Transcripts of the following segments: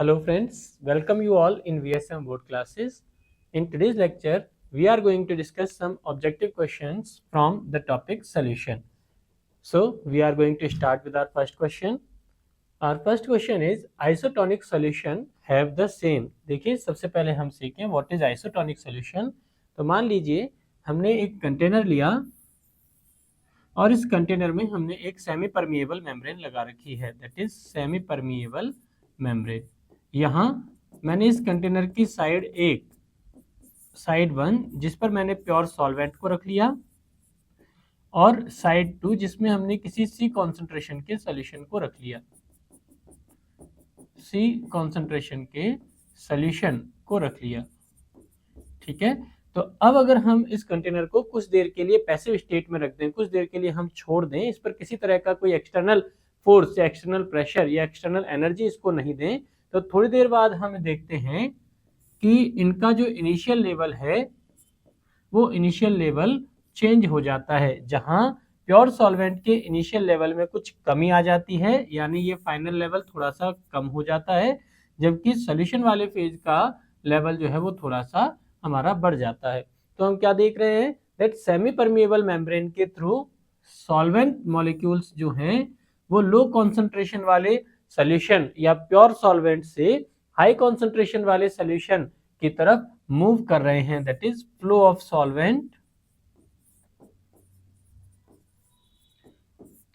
Hello friends, welcome you all in VSM board classes. In today's lecture, we are going to discuss some objective questions from the topic solution. So, we are going to start with our first question. Our first question is isotonic solution have the same. देखिए सबसे पहले हम सीखें what is isotonic solution. तो मान लीजिए हमने एक कंटेनर लिया और इस कंटेनर में हमने एक सेमी परमिएबल मेम्ब्रेन लगा रखी है, that is semi permeable membrane. यहाँ मैंने इस कंटेनर की साइड वन जिस पर मैंने प्योर सॉल्वेंट को रख लिया और साइड टू जिसमें हमने किसी सी कॉन्सेंट्रेशन के सॉल्यूशन को रख लिया, सी कॉन्सेंट्रेशन के सॉल्यूशन को रख लिया. ठीक है, तो अब अगर हम इस कंटेनर को कुछ देर के लिए पैसिव स्टेट में रख दें, कुछ देर के लिए हम छोड़ दें, इस पर किसी तरह का कोई एक्सटर्नल फोर्स या एक्सटर्नल प्रेशर या एक्सटर्नल एनर्जी इसको नहीं दें, तो थोड़ी देर बाद हम देखते हैं कि इनका जो इनिशियल लेवल है वो इनिशियल लेवल चेंज हो जाता है. जहां प्योर सॉल्वेंट के इनिशियल लेवल में कुछ कमी आ जाती है, यानी ये फाइनल लेवल थोड़ा सा कम हो जाता है, जबकि सॉल्यूशन वाले फेज का लेवल जो है वो थोड़ा सा हमारा बढ़ जाता है. तो हम क्या देख रहे हैं, दैट सेमी परमिएबल मेम्ब्रेन के थ्रू सॉल्वेंट मॉलिक्यूल्स जो हैं वो लो कॉन्सेंट्रेशन वाले सॉल्यूशन या प्योर सॉल्वेंट से हाई कॉन्सेंट्रेशन वाले सॉल्यूशन की तरफ मूव कर रहे हैं, that is flow of solvent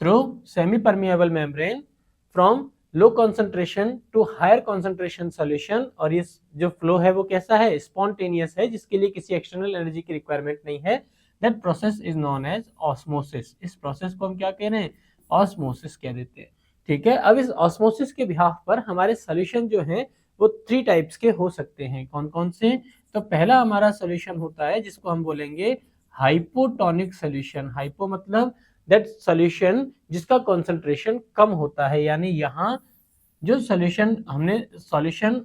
through semi permeable membrane from low concentration to higher concentration solution. और ये जो फ्लो है वो कैसा है, स्पॉन्टेनियस है, जिसके लिए किसी एक्सटर्नल एनर्जी की रिक्वायरमेंट नहीं है. That process is known as osmosis. इस प्रोसेस को हम क्या कह रहे हैं, ऑस्मोसिस कह देते हैं. ठीक है, अब इस ऑस्मोसिस के बिहाफ पर हमारे सॉल्यूशन जो हैं वो 3 टाइप्स के हो सकते हैं. कौन कौन से, तो पहला हमारा सॉल्यूशन होता है जिसको हम बोलेंगे हाइपोटोनिक सॉल्यूशन. हाइपो मतलब दैट सॉल्यूशन जिसका कॉन्सेंट्रेशन कम होता है, यानी यहाँ जो सॉल्यूशन हमने सॉल्यूशन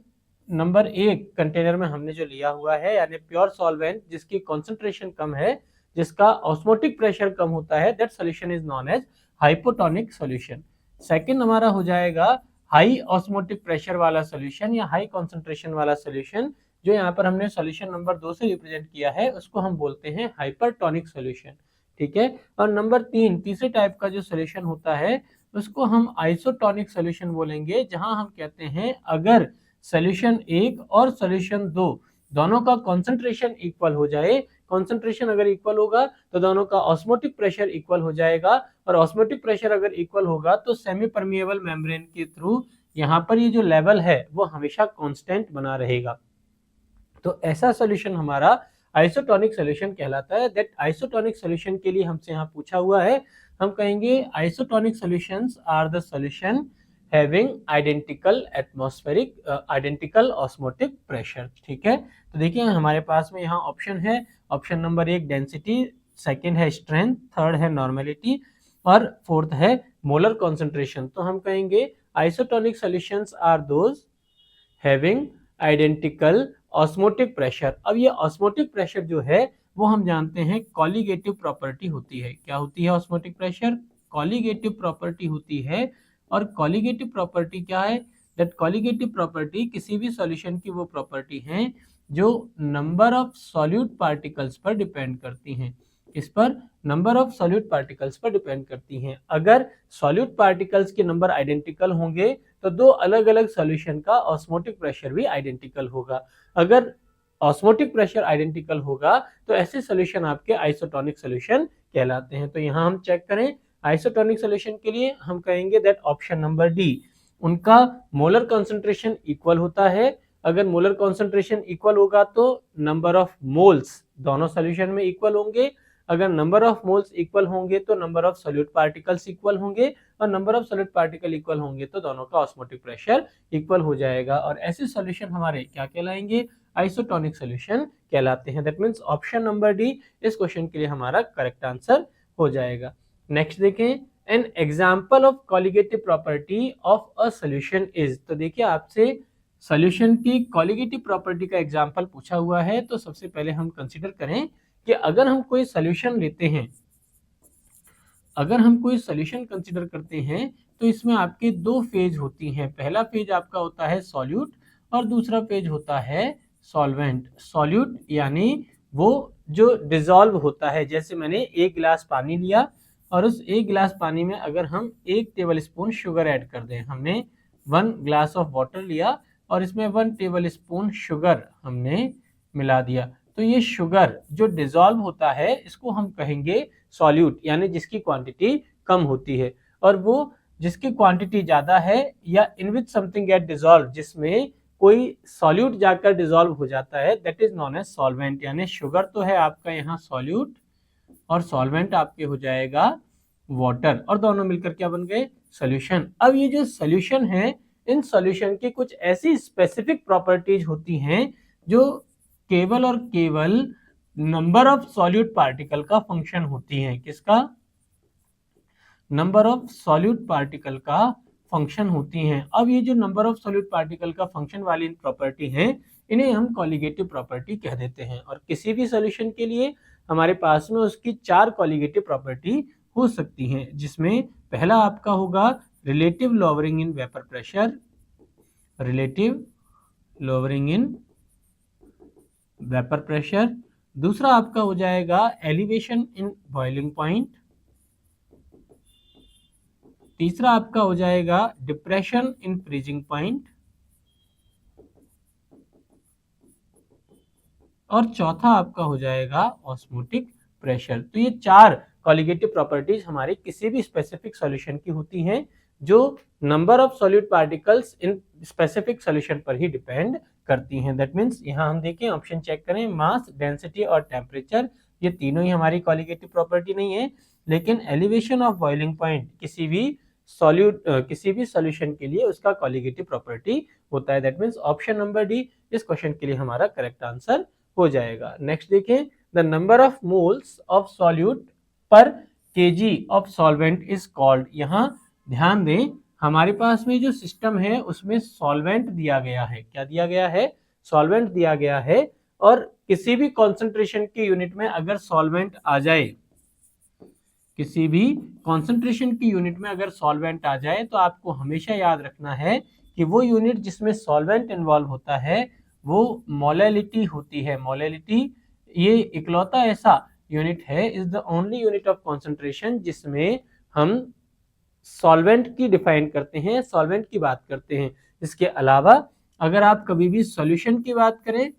नंबर 1 कंटेनर में हमने जो लिया हुआ है, यानी प्योर सॉल्वेंट जिसकी कॉन्सेंट्रेशन कम है, जिसका ऑस्मोटिक प्रेशर कम होता है, that solution is known as hypotonic solution. Second हमारा हो जाएगा हाई ऑस्मोटिक प्रेशर वाला सॉल्यूशन या हाई कॉन्सेंट्रेशन वाला सॉल्यूशन. जो यहाँ पर हमने सॉल्यूशन नंबर 2 से रिप्रेजेंट किया है उसको हम बोलते हैं हाइपरटोनिक सॉल्यूशन. ठीक है, और नंबर 3 तीसरे टाइप का जो सॉल्यूशन होता है उसको हम आइसोटोनिक सॉल्यूशन बोलेंगे, जहां हम कहते हैं अगर सॉल्यूशन 1 और सॉल्यूशन 2 दोनों का कॉन्सेंट्रेशन इक्वल हो जाए, कॉन्सेंट्रेशन अगर इक्वल होगा तो दोनों का ऑस्मोटिक प्रेशर इक्वल हो जाएगा, और ऑस्मोटिक प्रेशर अगर इक्वल होगा तो सेमी परमिएबल मेम्ब्रेन के थ्रू यहाँ पर ये जो लेवल है वो हमेशा कांस्टेंट बना रहेगा. तो ऐसा सॉल्यूशन हमारा आइसोटोनिक सॉल्यूशन कहलाता है. दैट आइसोटोनिक सॉल्यूशन के लिए हमसे यहाँ पूछा हुआ है, हम कहेंगे isotonic solutions are the solution having identical osmotic pressure. ठीक है, तो देखिए हमारे पास में यहाँ ऑप्शन है, ऑप्शन नंबर 1 डेंसिटी, सेकंड है स्ट्रेंथ, थर्ड है नॉर्मेलिटी और फोर्थ है मोलर कॉन्सेंट्रेशन. तो हम कहेंगे isotonic solutions are those having identical osmotic pressure. अब ये ऑस्मोटिक प्रेशर जो है वो हम जानते हैं कॉलिगेटिव प्रॉपर्टी होती है. क्या होती है ऑस्मोटिक प्रेशर, कॉलिगेटिव प्रॉपर्टी होती है. और कॉलिगेटिव प्रॉपर्टी क्या है, दैट कॉलिगेटिव प्रॉपर्टी किसी भी सॉल्यूशन की वो प्रॉपर्टी है जो नंबर ऑफ सॉल्यूट पार्टिकल्स पर डिपेंड करती हैं. इस पर नंबर ऑफ सॉल्यूट पार्टिकल्स पर डिपेंड करती हैं. अगर सॉल्यूट पार्टिकल्स के नंबर आइडेंटिकल होंगे तो 2 अलग अलग सॉल्यूशन का ऑस्मोटिक प्रेशर भी आइडेंटिकल होगा. अगर ऑस्मोटिक प्रेशर आइडेंटिकल होगा तो ऐसे सॉल्यूशन आपके आइसोटोनिक सॉल्यूशन कहलाते हैं. तो यहाँ हम चेक करें आइसोटोनिक सॉल्यूशन के लिए हम कहेंगे दैट ऑप्शन नंबर डी, उनका मोलर कॉन्सेंट्रेशन इक्वल होता है. अगर मोलर कॉन्सेंट्रेशन इक्वल होगा तो नंबर ऑफ मोल्स दोनों सॉल्यूशन में इक्वल होंगे. अगर नंबर ऑफ मोल्स इक्वल होंगे तो number of solute particles equal होंगे, और number of solute particle equal होंगे तो दोनों का ऑस्मोटिक प्रेशर इक्वल हो जाएगा. और ऐसे सॉल्यूशन हमारे क्या कहलाएंगे, आइसोटोनिक सॉल्यूशन कहलाते हैं. That means option number D इस क्वेश्चन के लिए हमारा करेक्ट आंसर हो जाएगा. नेक्स्ट देखें, an example of colligative property of a solution is. तो देखिए आपसे सॉल्यूशन की कॉलिगेटिव प्रॉपर्टी का एग्जाम्पल पूछा हुआ है. तो सबसे पहले हम कंसिडर करें कि अगर हम कोई सॉल्यूशन लेते हैं अगर हम कोई सोल्यूशन कंसिडर करते हैं तो इसमें आपके दो फेज होती हैं। पहला फेज आपका होता है सॉल्यूट और दूसरा फेज होता है सॉल्वेंट। सॉल्यूट यानी वो जो डिजॉल्व होता है, जैसे मैंने एक गिलास पानी लिया और उस एक गिलास पानी में अगर हम 1 टेबल स्पून शुगर ऐड कर दें, हमने 1 ग्लास ऑफ वाटर लिया और इसमें 1 टेबल स्पून शुगर हमने मिला दिया, तो ये शुगर जो डिजॉल्व होता है इसको हम कहेंगे सॉल्यूट, यानी जिसकी क्वांटिटी कम होती है। और वो जिसकी क्वांटिटी ज्यादा है या in which something get dissolve, जिसमें कोई सॉल्यूट जाकर डिजॉल्व हो जाता है, that is known as solvent. यानी शुगर तो है आपका यहाँ सॉल्यूट और सॉल्वेंट आपके हो जाएगा वाटर, और दोनों मिलकर क्या बन गए, सोल्यूशन। अब ये जो सोल्यूशन है, इन सोल्यूशन की कुछ ऐसी स्पेसिफिक प्रॉपर्टीज होती हैं जो केवल और केवल नंबर ऑफ सॉल्यूट पार्टिकल का फंक्शन होती हैं। किसका, नंबर ऑफ सॉल्यूट पार्टिकल का फंक्शन होती हैं। अब ये जो नंबर ऑफ सॉल्यूट पार्टिकल का फंक्शन वाली प्रॉपर्टी हैं, इन्हें हम कॉलिगेटिव प्रॉपर्टी कह देते हैं। और किसी भी सॉल्यूशन के लिए हमारे पास में उसकी 4 कॉलिगेटिव प्रॉपर्टी हो सकती हैं, जिसमें पहला आपका होगा relative lowering in vapour pressure, relative lowering in vapour pressure. दूसरा आपका हो जाएगा एलिवेशन इन बॉइलिंग पॉइंट। तीसरा आपका हो जाएगा डिप्रेशन इन फ्रीजिंग पॉइंट। और चौथा आपका हो जाएगा ऑस्मोटिक प्रेशर। तो ये 4 कॉलिगेटिव प्रॉपर्टीज हमारी किसी भी स्पेसिफिक सॉल्यूशन की होती हैं, जो number of solute particles in specific solution पर ही डिपेंड करती हैं। दैट मीन्स यहाँ हम देखें, ऑप्शन चेक करें, मास, डेंसिटी और टेम्परेचर, ये तीनों ही हमारी कॉलिगेटिव प्रॉपर्टी नहीं है, लेकिन एलिवेशन ऑफ बॉइलिंग पॉइंट किसी भी सॉल्यूशन के लिए उसका कॉलिगेटिव प्रॉपर्टी होता है। That means option number D इस क्वेश्चन के लिए हमारा करेक्ट आंसर हो जाएगा। नेक्स्ट देखें, the number of moles of solute पर kg of solvent is called. यहाँ ध्यान दें, हमारे पास में जो सिस्टम है उसमें सॉल्वेंट दिया गया है। क्या दिया गया है, सॉल्वेंट दिया गया है। और किसी भी कॉन्सेंट्रेशन की यूनिट में अगर सॉल्वेंट आ जाए, किसी भी कॉन्सेंट्रेशन की यूनिट में अगर सॉल्वेंट आ जाए, तो आपको हमेशा याद रखना है कि वो यूनिट जिसमें सॉल्वेंट इन्वॉल्व होता है वो मोलैलिटी होती है। मोलैलिटी ये इकलौता ऐसा यूनिट है, is the only unit of concentration जिसमें हम सॉल्वेंट की डिफाइन करते हैं, सॉल्वेंट की बात करते हैं। इसके अलावा अगर आप कभी भी सॉल्यूशन की बात करें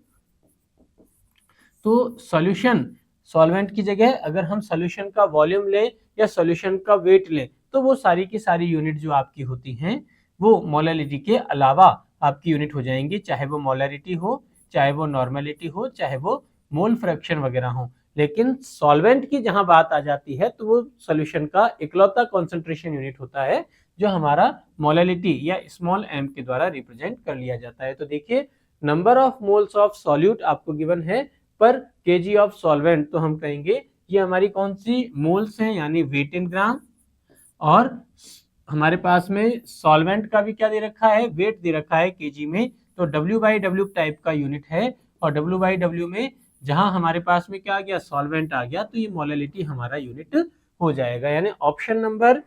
तो सॉल्यूशन सॉल्वेंट की जगह अगर हम सॉल्यूशन का वॉल्यूम लें या सॉल्यूशन का वेट लें, तो वो सारी की सारी यूनिट जो आपकी होती हैं वो मोलैलिटी के अलावा आपकी यूनिट हो जाएंगी, चाहे वो मोलैरिटी हो, चाहे वो नॉर्मेलिटी हो, चाहे वो मोल फ्रैक्शन वगैरह हो। लेकिन सॉल्वेंट की जहां बात आ जाती है तो वो सॉल्यूशन का इकलौता कॉन्सेंट्रेशन यूनिट होता है जो हमारा मोलैलिटी या स्मॉल m के द्वारा रिप्रेजेंट कर लिया जाता है। तो देखिए, number of moles of solute आपको गिवन है पर केजी ऑफ सॉल्वेंट, तो हम कहेंगे ये हमारी कौन सी मोल्स हैं, यानी वेट इन ग्राम। और हमारे पास में सॉल्वेंट का भी क्या दे रखा है, वेट दे रखा है केजी में, तो W/W टाइप का यूनिट है। और W/W में जहां हमारे पास में क्या आ गया, सॉल्वेंट आ गया, तो ये मोलैलिटी हमारा यूनिट हो जाएगा। यानी option number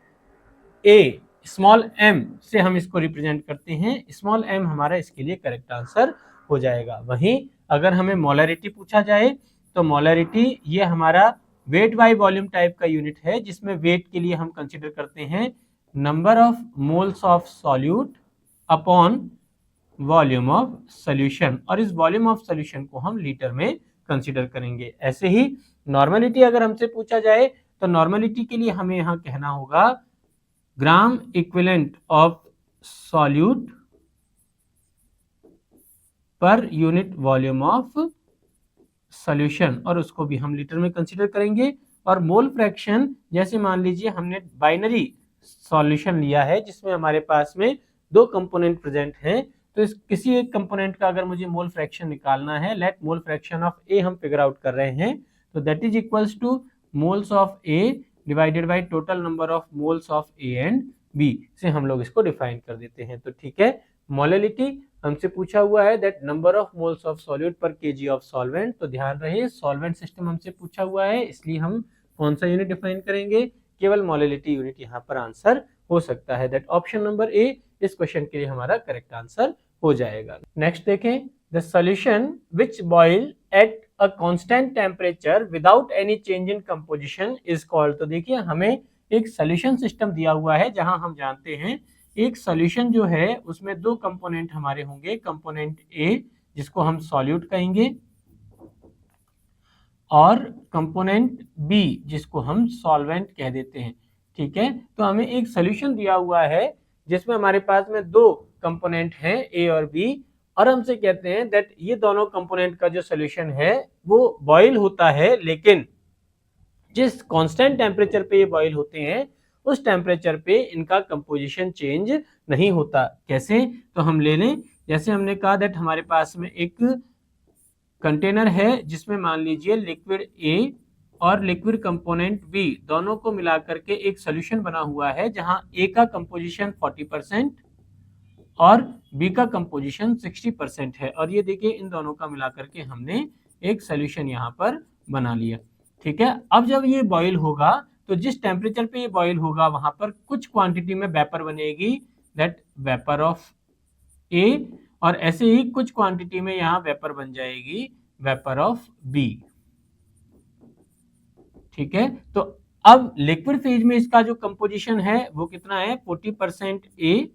A small m से हम इसको रिप्रेजेंट करते हैं, स्मॉल m हमारा इसके लिए करेक्ट आंसर हो जाएगा। वहीं अगर हमें मोलैरिटी पूछा जाए तो मोलैरिटी ये हमारा वेट बाय वॉल्यूम टाइप का यूनिट है, जिसमें वेट के लिए हम कंसिडर करते हैं number of moles of solute upon volume of solution, और इस वॉल्यूम ऑफ सॉल्यूशन को हम लीटर में कंसिडर करेंगे। ऐसे ही नॉर्मेलिटी अगर हमसे पूछा जाए तो नॉर्मेलिटी के लिए हमें यहाँ कहना होगा gram equivalent of solute per unit volume of solution, और उसको भी हम लीटर में कंसीडर करेंगे। और मोल फ्रैक्शन, जैसे मान लीजिए हमने बाइनरी सॉल्यूशन लिया है जिसमें हमारे पास में 2 कंपोनेंट प्रेजेंट हैं, तो इस किसी एक कंपोनेंट का अगर मुझे मोल फ्रैक्शन निकालना है, let mole fraction of A हम फिगर आउट कर रहे हैं, तो that is equals to moles of A divided by total number of moles of A and B से हम लोग इसको डिफाइन कर देते हैं। तो ठीक है, मोलैलिटी हमसे पूछा हुआ है that number of moles of solute पर केजी ऑफ सॉल्वेंट, तो ध्यान रहे सॉल्वेंट सिस्टम हमसे पूछा हुआ है, इसलिए हम कौन सा यूनिट डिफाइन करेंगे, केवल मोलैलिटी यूनिट यहाँ पर आंसर हो सकता है। दैट ऑप्शन नंबर ए इस क्वेश्चन के लिए हमारा करेक्ट आंसर हो जाएगा। नेक्स्ट देखें, the solution which boil at a constant temperature without any change in composition is called. तो देखिए हमें एक सॉल्यूशन सिस्टम दिया हुआ है जहां हम जानते हैं एक सॉल्यूशन जो है उसमें दो कंपोनेंट हमारे होंगे, कंपोनेंट ए जिसको हम सॉल्यूट कहेंगे और कंपोनेंट बी जिसको हम सॉल्वेंट कह देते हैं। ठीक है, तो हमें एक सॉल्यूशन दिया हुआ है जिसमें हमारे पास में दो कंपोनेंट हैं ए और बी, और हमसे कहते हैं दैट ये दोनों कंपोनेंट का जो सॉल्यूशन है वो बॉयल होता है, लेकिन जिस कांस्टेंट टेम्परेचर पे ये बॉयल होते हैं उस टेम्परेचर पे इनका कंपोजिशन चेंज नहीं होता। कैसे? तो हम ले लें, जैसे हमने कहा दैट हमारे पास में एक कंटेनर है जिसमें मान लीजिए लिक्विड ए और लिक्विड कंपोनेंट बी दोनों को मिलाकर के एक सॉल्यूशन बना हुआ है जहां ए का कंपोजिशन 40% और बी का कंपोजिशन 60% है, और ये देखिए इन दोनों का मिलाकर के हमने एक सॉल्यूशन यहाँ पर बना लिया। ठीक है, अब जब ये बॉईल होगा तो जिस टेम्परेचर पे ये बॉईल होगा वहां पर कुछ क्वांटिटी में वेपर बनेगी, दैट वेपर ऑफ ए, और ऐसे ही कुछ क्वांटिटी में यहाँ वेपर बन जाएगी वेपर ऑफ बी। ठीक है, तो अब लिक्विड फेज में इसका जो कंपोजिशन है वो कितना है, 40% ए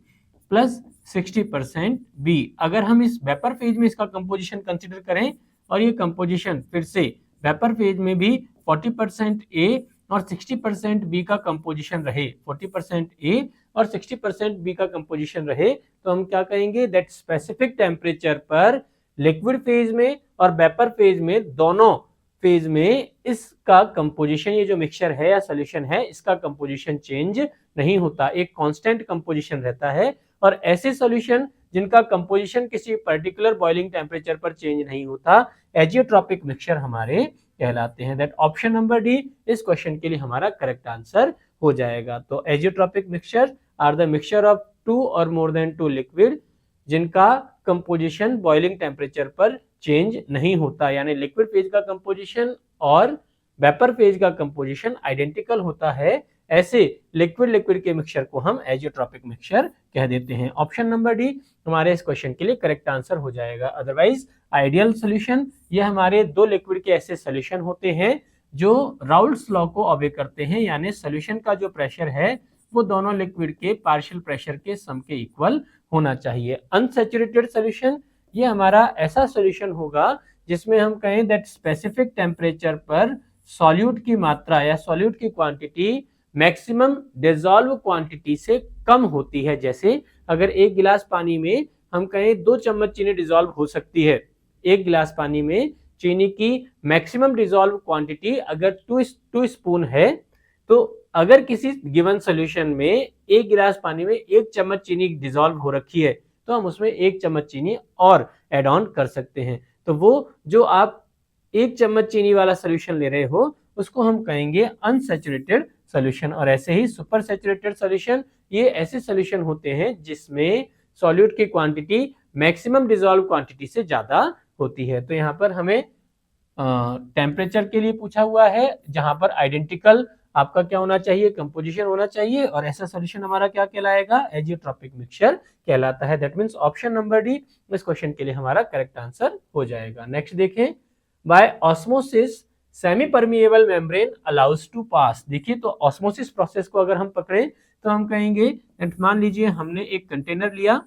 प्लस 60% बी। अगर हम इस वेपर फेज में इसका कंपोजिशन कंसिडर करें और ये कंपोजिशन फिर से वेपर फेज में भी 40% ए और 60% बी का कंपोजिशन रहे, 40% ए और 60% बी का कंपोजिशन रहे, तो हम क्या कहेंगे दैट स्पेसिफिक टेम्परेचर पर लिक्विड फेज में और वेपर फेज में दोनों फेज में इसका कंपोजिशन, ये जो मिक्सचर है या सॉल्यूशन है, इसका कंपोजिशन चेंज नहीं होता, एक कांस्टेंट कंपोजिशन रहता है। और ऐसे सॉल्यूशन जिनका कंपोजिशन किसी पर्टिकुलर बॉइलिंग टेम्परेचर पर चेंज नहीं होता, एजियोट्रॉपिक मिक्सचर हमारे कहलाते हैं। दैट ऑप्शन नंबर डी इस क्वेश्चन के लिए हमारा करेक्ट आंसर हो जाएगा। तो azeotropic mixture are the mixture of two और मोर देन टू लिक्विड जिनका कंपोजिशन बॉइलिंग टेम्परेचर पर चेंज नहीं होता, यानी लिक्विड फेज का कंपोजिशन और वेपर फेज का कंपोजिशन आइडेंटिकल होता है, ऐसे लिक्विड लिक्विड के मिक्सचर को हम एजियोट्रॉपिक मिक्सचर कह देते हैं। ऑप्शन नंबर डी हमारे इस क्वेश्चन के लिए करेक्ट आंसर हो जाएगा। अदरवाइज आइडियल सॉल्यूशन ये हमारे दो लिक्विड के ऐसे सॉल्यूशन होते हैं जो राउल्ट्स लॉ को ऑबे करते हैं, यानी सॉल्यूशन का जो प्रेशर है वो दोनों लिक्विड के पार्शियल प्रेशर के सम के इक्वल होना चाहिए। अनसैचुरेटेड सॉल्यूशन ये हमारा ऐसा सॉल्यूशन होगा जिसमें हम कहें दैट स्पेसिफिक टेम्परेचर पर सॉल्यूट की मात्रा या सॉल्यूट की क्वांटिटी मैक्सिमम डिसॉल्व क्वांटिटी से कम होती है। जैसे अगर एक गिलास पानी में हम कहें 2 चम्मच चीनी डिसॉल्व हो सकती है, एक गिलास पानी में चीनी की मैक्सिमम डिसॉल्व क्वांटिटी अगर 2 स्पून है, तो अगर किसी गिवन सॉल्यूशन में एक गिलास पानी में 1 चम्मच चीनी डिसॉल्व हो रखी है तो हम उसमें 1 चम्मच चीनी और ऐड ऑन कर सकते हैं। तो वो जो आप 1 चम्मच चीनी वाला सॉल्यूशन ले रहे हो उसको हम कहेंगे अनसैचुरेटेड सॉल्यूशन। और ऐसे ही सुपर सैचुरेटेड सॉल्यूशन ये ऐसे सॉल्यूशन होते हैं जिसमें सॉल्यूट की क्वांटिटी मैक्सिमम डिसॉल्व क्वांटिटी से ज्यादा होती है। तो यहाँ पर हमें टेम्परेचर के लिए पूछा हुआ है जहां पर आइडेंटिकल आपका क्या होना चाहिए, कंपोजिशन होना चाहिए, और ऐसा सॉल्यूशन हमारा क्या कहलाएगा, एजियोट्रॉपिक मिक्सचर कहलाता है। That means option number D इस क्वेश्चन के लिए हमारा करेक्ट आंसर हो जाएगा। नेक्स्ट देखें, by osmosis semi permeable membrane allows to pass. देखिए तो ऑस्मोसिस प्रोसेस को अगर हम पकड़े तो हम कहेंगे मान लीजिए हमने एक कंटेनर लिया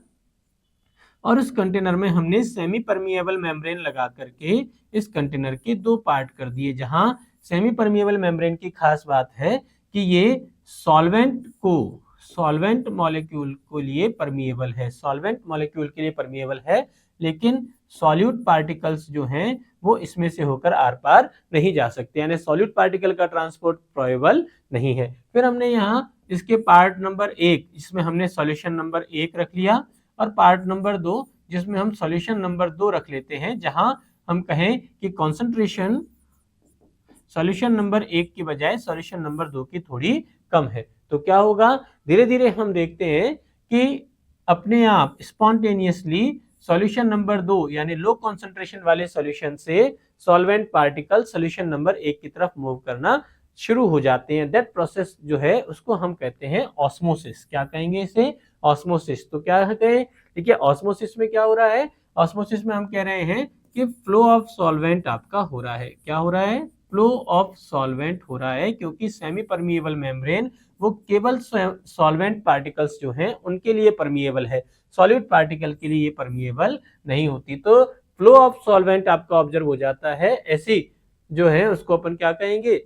और उस कंटेनर में हमने सेमी परमिएबल मेम्ब्रेन लगा करके इस कंटेनर के 2 पार्ट कर दिए। जहां सेमी परमिएबल मेम्ब्रेन की खास बात है कि ये सॉल्वेंट मॉलिक्यूल के लिए परमिएबल है, सॉल्वेंट मॉलिक्यूल के लिए परमिएबल है, लेकिन सॉल्यूट पार्टिकल्स जो हैं वो इसमें से होकर आर पार नहीं जा सकते, यानी सॉल्यूट पार्टिकल का ट्रांसपोर्ट प्रोबेबल नहीं है। फिर हमने यहाँ इसके पार्ट नंबर 1 जिसमें हमने सॉल्यूशन नंबर 1 रख लिया और पार्ट नंबर 2 जिसमें हम सॉल्यूशन नंबर 2 रख लेते हैं, जहां हम कहें कि कॉन्सेंट्रेशन सॉल्यूशन नंबर 1 की बजाय सॉल्यूशन नंबर 2 की थोड़ी कम है। तो क्या होगा, धीरे धीरे हम देखते हैं कि अपने आप स्पॉन्टेनियसली सॉल्यूशन नंबर 2 यानी लो कॉन्सेंट्रेशन वाले सॉल्यूशन से सॉल्वेंट पार्टिकल सॉल्यूशन नंबर 1 की तरफ मूव करना शुरू हो जाते हैं, दैट प्रोसेस जो है उसको हम कहते हैं ऑस्मोसिस। क्या कहेंगे इसे? ऑस्मोसिस। तो क्या कहें, देखिए ऑस्मोसिस में क्या हो रहा है, ऑस्मोसिस में हम कह रहे हैं कि फ्लो ऑफ सॉल्वेंट आपका हो रहा है। क्या हो रहा है? फ्लो ऑफ सॉल्वेंट हो रहा है, क्योंकि सेमी परमिएबल मेम्ब्रेन वो केवल सॉल्वेंट पार्टिकल्स जो हैं उनके लिए परमिएबल है, सॉलिड पार्टिकल के लिए ये परमिएबल नहीं होती। तो फ्लो ऑफ सॉल्वेंट आपका ऑब्जर्व हो जाता है, ऐसी जो है उसको अपन क्या कहेंगे,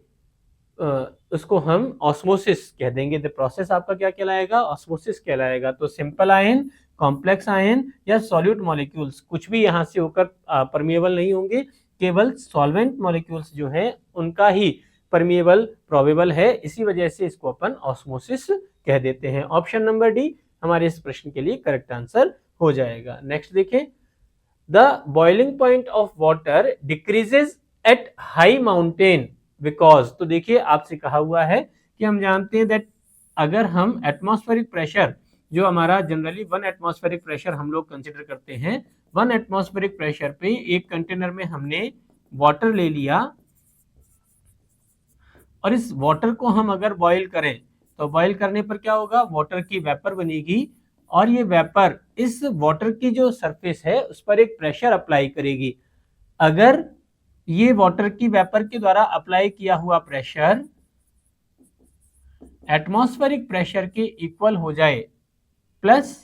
उसको हम ऑस्मोसिस कह देंगे। द प्रोसेस आपका क्या कहलाएगा? ऑस्मोसिस कहलाएगा। तो सिंपल आयन, कॉम्प्लेक्स आयन या सॉल्यूट मॉलिक्यूल्स कुछ भी यहाँ से होकर परमिएबल नहीं होंगे, केवल सॉल्वेंट मॉलिक्यूल्स जो हैं उनका ही परमिएबल प्रोबेबल है, इसी वजह से इसको अपन ऑस्मोसिस कह देते हैं। ऑप्शन नंबर डी हमारे इस प्रश्न के लिए करेक्ट आंसर हो जाएगा। नेक्स्ट देखें, the boiling point of water decreases at high mountain because. तो देखिए आपसे कहा हुआ है कि हम जानते हैं दैट अगर हम एटमॉस्फेरिक प्रेशर जो हमारा जनरली 1 एटमॉस्फेरिक प्रेशर हम लोग कंसिडर करते हैं, 1 एटमॉस्फेरिक प्रेशर पे एक कंटेनर में हमने वाटर ले लिया और इस वाटर को हम अगर बॉईल करें तो बॉईल करने पर क्या होगा, वाटर की वेपर बनेगी और ये वेपर इस वाटर की जो सरफेस है उस पर एक प्रेशर अप्लाई करेगी। अगर ये वाटर की वेपर के द्वारा अप्लाई किया हुआ प्रेशर एटमॉस्फेरिक प्रेशर के इक्वल हो जाए प्लस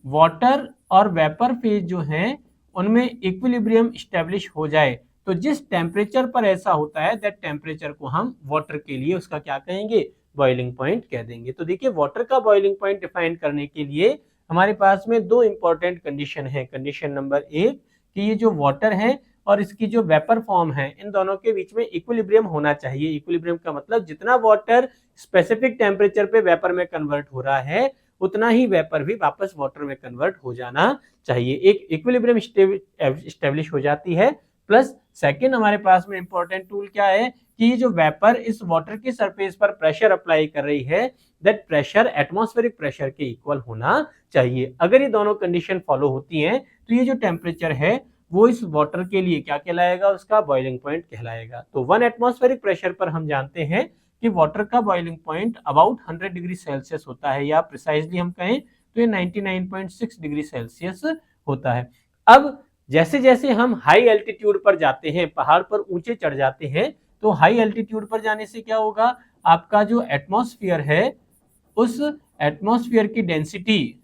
वाटर और वेपर फेज जो हैं उनमें इक्विलिब्रियम स्टैब्लिश हो जाए, तो जिस टेम्परेचर पर ऐसा होता है दैट टेम्परेचर को हम वाटर के लिए उसका क्या कहेंगे, बॉइलिंग पॉइंट कह देंगे। तो देखिए वाटर का बॉइलिंग पॉइंट डिफाइन करने के लिए हमारे पास में दो इंपॉर्टेंट कंडीशन है। कंडीशन नंबर एक कि ये जो वाटर है और इसकी जो वेपर फॉर्म है इन दोनों के बीच में इक्विलिब्रियम होना चाहिए। इक्विलिब्रियम का मतलब जितना वाटर स्पेसिफिक टेम्परेचर पे वेपर में कन्वर्ट हो रहा है उतना ही वेपर भी वापस वाटर में कन्वर्ट हो जाना चाहिए, एक इक्विलिब्रियम एस्टेब्लिश हो जाती है। प्लस सेकंड हमारे पास में इंपॉर्टेंट टूल क्या है कि ये जो वेपर इस वाटर की सरफेस पर प्रेशर अप्लाई कर रही है दैट प्रेशर एटमॉस्फेरिक प्रेशर के इक्वल होना चाहिए। अगर ये दोनों कंडीशन फॉलो होती हैं तो ये जो टेम्परेचर है वो इस वाटर के लिए क्या कहलाएगा, उसका बॉइलिंग पॉइंट कहलाएगा। तो 1 एटमॉस्फेरिक प्रेशर पर हम जानते हैं कि वाटर का boiling point about 100 degree Celsius होता है, या प्रिसाइजली हम कहें तो ये 99.6 डिग्री सेल्सियस होता है। अब जैसे जैसे हम हाई एल्टीट्यूड पर जाते हैं, पहाड़ पर ऊंचे चढ़ जाते हैं, तो हाई एल्टीट्यूड पर जाने से क्या होगा, आपका जो एटमॉस्फेयर है उस एटमॉस्फेयर की डेंसिटी,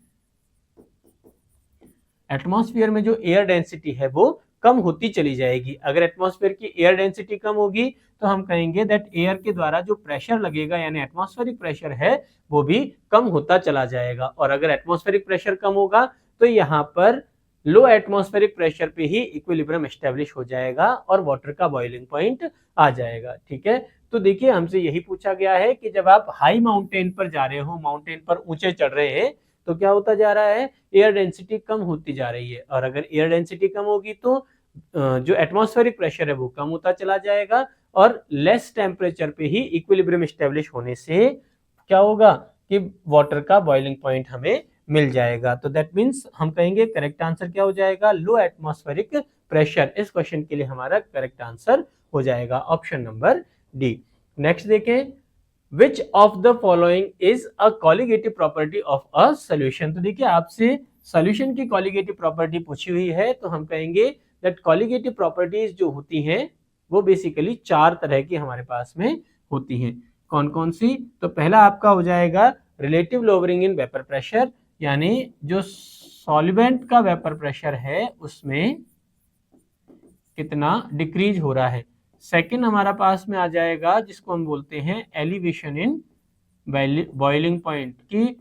एटमॉस्फेयर में जो एयर डेंसिटी है वो कम होती चली जाएगी। अगर एटमॉस्फेयर की एयर डेंसिटी कम होगी तो हम कहेंगे दैट एयर के द्वारा जो प्रेशर लगेगा यानी एटमॉस्फेरिक प्रेशर है वो भी कम होता चला जाएगा। और अगर एटमॉस्फेरिक प्रेशर कम होगा तो यहाँ पर लो एटमॉस्फेरिक प्रेशर पे ही इक्विलिब्रियम एस्टेब्लिश हो जाएगा और वाटर का बॉइलिंग पॉइंट आ जाएगा। ठीक है, तो देखिए हमसे यही पूछा गया है कि जब आप हाई माउंटेन पर जा रहे हो, माउंटेन पर ऊंचे चढ़ रहे हैं, तो क्या होता जा रहा है, एयर डेंसिटी कम होती जा रही है। और अगर एयर डेंसिटी कम होगी तो जो एटमॉस्फेरिक प्रेशर है वो कम होता चला जाएगा और लेस टेम्परेचर पे ही इक्विलिब्रियम एस्टेब्लिश होने से क्या होगा कि वाटर का बॉइलिंग पॉइंट हमें मिल जाएगा। तो दैट मीन्स हम कहेंगे करेक्ट आंसर क्या हो जाएगा, लो एटमॉस्फेरिक प्रेशर। इस क्वेश्चन के लिए हमारा करेक्ट आंसर हो जाएगा ऑप्शन नंबर डी। नेक्स्ट देखें, Which of the following is a colligative property of a solution। तो देखिए आपसे solution की colligative property पूछी हुई है, तो हम कहेंगे that colligative properties जो होती हैं वो बेसिकली 4 तरह की हमारे पास में होती हैं। कौन कौन सी? तो पहला आपका हो जाएगा relative lowering in vapour pressure, यानी जो सॉल्वेंट का वेपर प्रेशर है उसमें कितना डिक्रीज हो रहा है। सेकंड हमारा पास में आ जाएगा जिसको हम बोलते हैं एलिवेशन इन बॉइलिंग पॉइंट, कि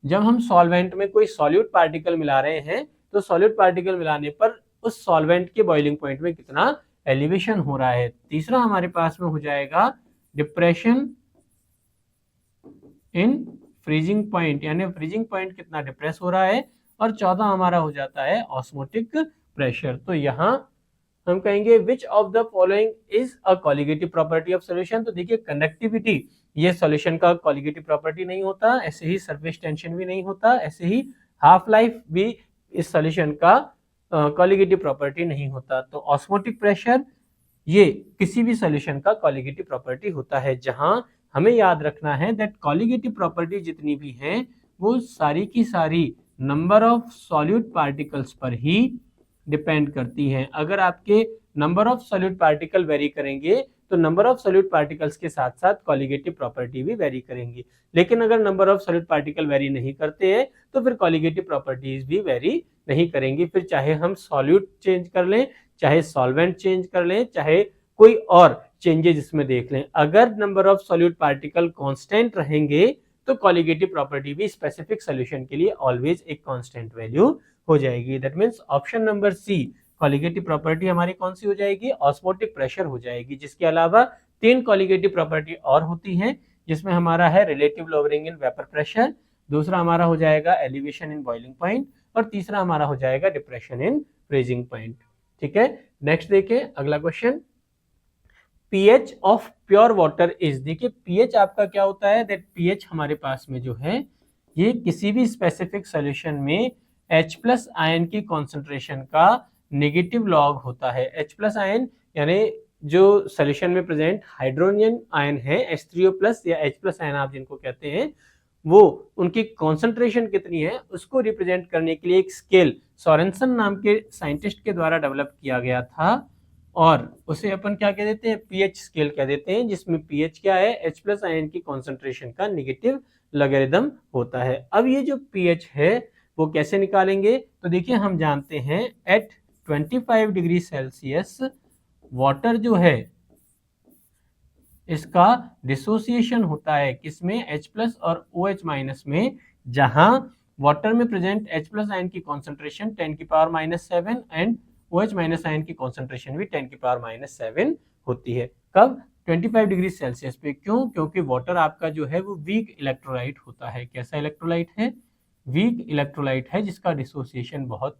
जब हम सॉल्वेंट में कोई सॉल्यूट पार्टिकल मिला रहे हैं तो सॉल्यूट पार्टिकल मिलाने पर उस सॉल्वेंट के बॉइलिंग पॉइंट में कितना एलिवेशन हो रहा है। तीसरा हमारे पास में हो जाएगा डिप्रेशन इन फ्रीजिंग पॉइंट, यानी फ्रीजिंग पॉइंट कितना डिप्रेस हो रहा है। और चौथा हमारा हो जाता है ऑस्मोटिक प्रेशर। तो यहाँ हम कहेंगे which of the following is a colligative property of solution. तो देखिए कंडक्टिविटी ये सॉल्यूशन का कॉलिगेटिव प्रॉपर्टी नहीं होता, ऐसे ही सरफेस टेंशन भी नहीं होता, ऐसे ही हाफ लाइफ भी इस सॉल्यूशन का कॉलिगेटिव प्रॉपर्टी नहीं होता। तो ऑस्मोटिक प्रेशर ये किसी भी सॉल्यूशन का कॉलिगेटिव प्रॉपर्टी होता है, जहां हमें याद रखना है दैट कॉलिगेटिव प्रॉपर्टी जितनी भी हैं वो सारी की सारी नंबर ऑफ सॉल्यूट पार्टिकल्स पर ही डिपेंड करती हैं। अगर आपके number of solute particle very करेंगे तो नंबर ऑफ सॉल्यूट पार्टिकल्स के साथ साथ कॉलिगेटिव प्रॉपर्टी भी वेरी करेंगी। लेकिन अगर number of solute particle very नहीं करते हैं तो फिर कॉलिगेटिव प्रॉपर्टीज भी वेरी नहीं करेंगी। फिर चाहे हम सॉल्यूट चेंज कर लें, चाहे सॉल्वेंट चेंज कर लें, चाहे कोई और चेंजेस इसमें देख लें, अगर number of solute particle constant रहेंगे तो कॉलिगेटिव प्रॉपर्टी भी स्पेसिफिक सॉल्यूशन के लिए ऑलवेज एक कांस्टेंट वैल्यू हो जाएगी। That means option number C colligative property हमारी कौन सी हो जाएगी, ऑस्मोटिक प्रेशर हो जाएगी। जिसके अलावा 3 कॉलिगेटिव प्रॉपर्टी और होती हैं, जिसमें हमारा है relative lowering in vapour pressure, दूसरा हमारा हो जाएगा एलिवेशन इन बॉइलिंग पॉइंट, और तीसरा हमारा हो जाएगा डिप्रेशन इन फ्रीजिंग पॉइंट। ठीक है, नेक्स्ट देखिए अगला question, pH of pure water is. देखिए पीएच आपका क्या होता है, दैट पीएच हमारे पास में जो है ये किसी भी स्पेसिफिक सॉल्यूशन में H+ आयन की कॉन्सेंट्रेशन का नेगेटिव लॉग होता है। H+ आयन यानी जो सॉल्यूशन में प्रेजेंट हाइड्रोजन आयन है H3O+ या H+ आयन आप जिनको कहते हैं, वो उनकी कॉन्सेंट्रेशन कितनी है उसको रिप्रेजेंट करने के लिए एक स्केल सोरेनसन नाम के साइंटिस्ट के द्वारा डेवलप किया गया था, और उसे अपन क्या कह देते हैं, पीएच स्केल कह देते हैं, जिसमें पीएच क्या है, H+ आयन की कॉन्सेंट्रेशन का नेगेटिव लॉगरिथम होता है। अब ये जो पीएच है वो कैसे निकालेंगे, तो देखिए हम जानते हैं एट 25 डिग्री सेल्सियस वाटर जो है इसका डिसोसिएशन होता है किसमें, H+ और OH- में, जहां वाटर में प्रेजेंट H+ आयन की कॉन्सेंट्रेशन 10⁻⁷ एंड OH- आयन की कॉन्सेंट्रेशन भी 10⁻⁷ होती है। कब, 25 डिग्री सेल्सियस पे। क्यों, क्योंकि वाटर आपका जो है वो वीक इलेक्ट्रोलाइट होता है। कैसा इलेक्ट्रोलाइट है, वीक इलेक्ट्रोलाइट है, जिसका डिसोसिएशन बहुत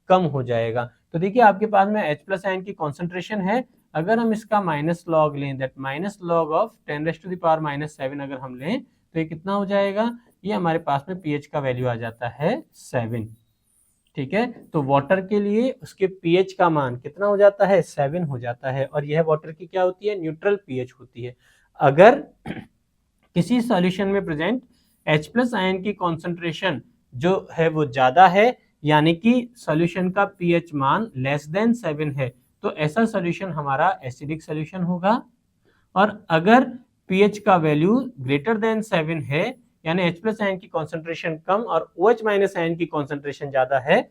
कम हो जाएगा। तो देखिए आपके पास में H+ आयन की कॉन्सेंट्रेशन है, अगर हम इसका माइनस लॉग लें, दैट माइनस लॉग ऑफ 10⁻⁷ अगर हम लें तो ये कितना हो जाएगा, ये हमारे पास में पीएच का वैल्यू आ जाता है 7। ठीक है, तो वाटर के लिए उसके पीएच का मान कितना हो जाता है, 7 हो जाता है, और यह वाटर की क्या होती है, न्यूट्रल पीएच होती है। अगर किसी सॉल्यूशन में प्रेजेंट H+ आयन की कॉन्सेंट्रेशन जो है वो ज्यादा है, यानी कि सॉल्यूशन का पीएच मान लेस देन 7 है, तो ऐसा सॉल्यूशन हमारा एसिडिक सॉल्यूशन होगा। और अगर पीएच का वैल्यू ग्रेटर देन 7 है, यानी H+ आयन की कॉन्सेंट्रेशन कम और OH- आयन की कॉन्सेंट्रेशन ज्यादा है,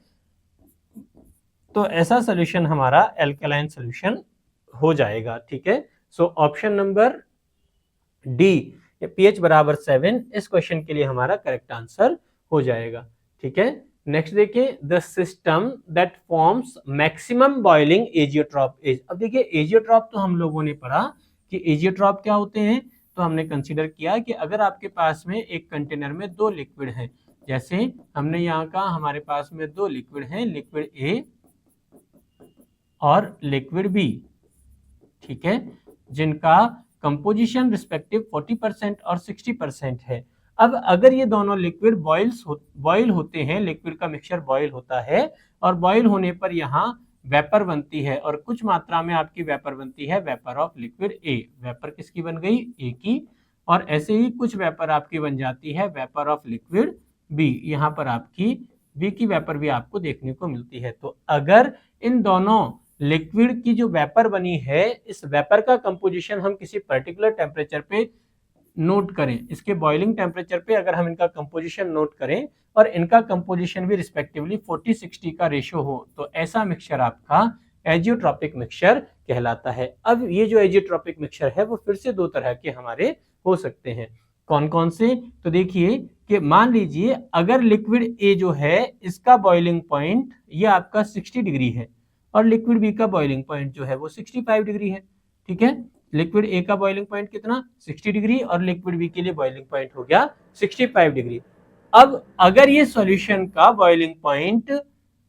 तो ऐसा सॉल्यूशन हमारा एल्कलाइन सॉल्यूशन हो जाएगा। ठीक है, so option number D pH बराबर 7 इस क्वेश्चन के लिए हमारा करेक्ट आंसर हो जाएगा। ठीक है, नेक्स्ट देखिए, the system that forms maximum boiling azeotrope is. अब देखिए एजियोट्रॉप तो हम लोगों ने पढ़ा कि एजियोट्रॉप क्या होते हैं, तो हमने कंसीडर किया कि अगर आपके पास में एक कंटेनर में 2 लिक्विड हैं, जैसे हमने यहाँ कहा हमारे पास में 2 लिक्विड हैं, लिक्विड ए और लिक्विड बी, ठीक है, जिनका कंपोजिशन रिस्पेक्टिव 40% और 60% है। अब अगर ये दोनों लिक्विड बॉयल होते हैं, लिक्विड का मिक्सचर बॉयल होता है, और बॉयल होने पर यहाँ वेपर बनती है, और कुछ मात्रा में आपकी वेपर बनती है, vapour of liquid A. Vapour किसकी बन गई, ए की, और ऐसे ही कुछ वेपर आपकी बन जाती है वेपर ऑफ लिक्विड बी, यहाँ पर आपकी बी की वेपर भी आपको देखने को मिलती है। तो अगर इन दोनों लिक्विड की जो वेपर बनी है, इस वेपर का कंपोजिशन हम किसी पर्टिकुलर टेम्परेचर पे नोट करें, इसके बॉइलिंग टेम्परेचर पे अगर हम इनका कंपोजिशन नोट करें और इनका कंपोजिशन भी रिस्पेक्टिवली 40-60 का रेशियो हो, तो ऐसा मिक्सचर आपका एजियोट्रॉपिक मिक्सचर कहलाता है। अब ये जो एजियोट्रॉपिक मिक्सचर है वो फिर से 2 तरह के हमारे हो सकते हैं। कौन कौन से, तो देखिए कि मान लीजिए अगर लिक्विड ए जो है इसका बॉइलिंग पॉइंट ये आपका 60 डिग्री है, और लिक्विड बी का बॉइलिंग पॉइंट जो है वो 65 डिग्री है। ठीक है, लिक्विड ए का बॉइलिंग पॉइंट कितना, 60 डिग्री, और लिक्विड बी के लिए बॉइलिंग पॉइंट हो गया 65 डिग्री। अब अगर ये सॉल्यूशन का बॉइलिंग पॉइंट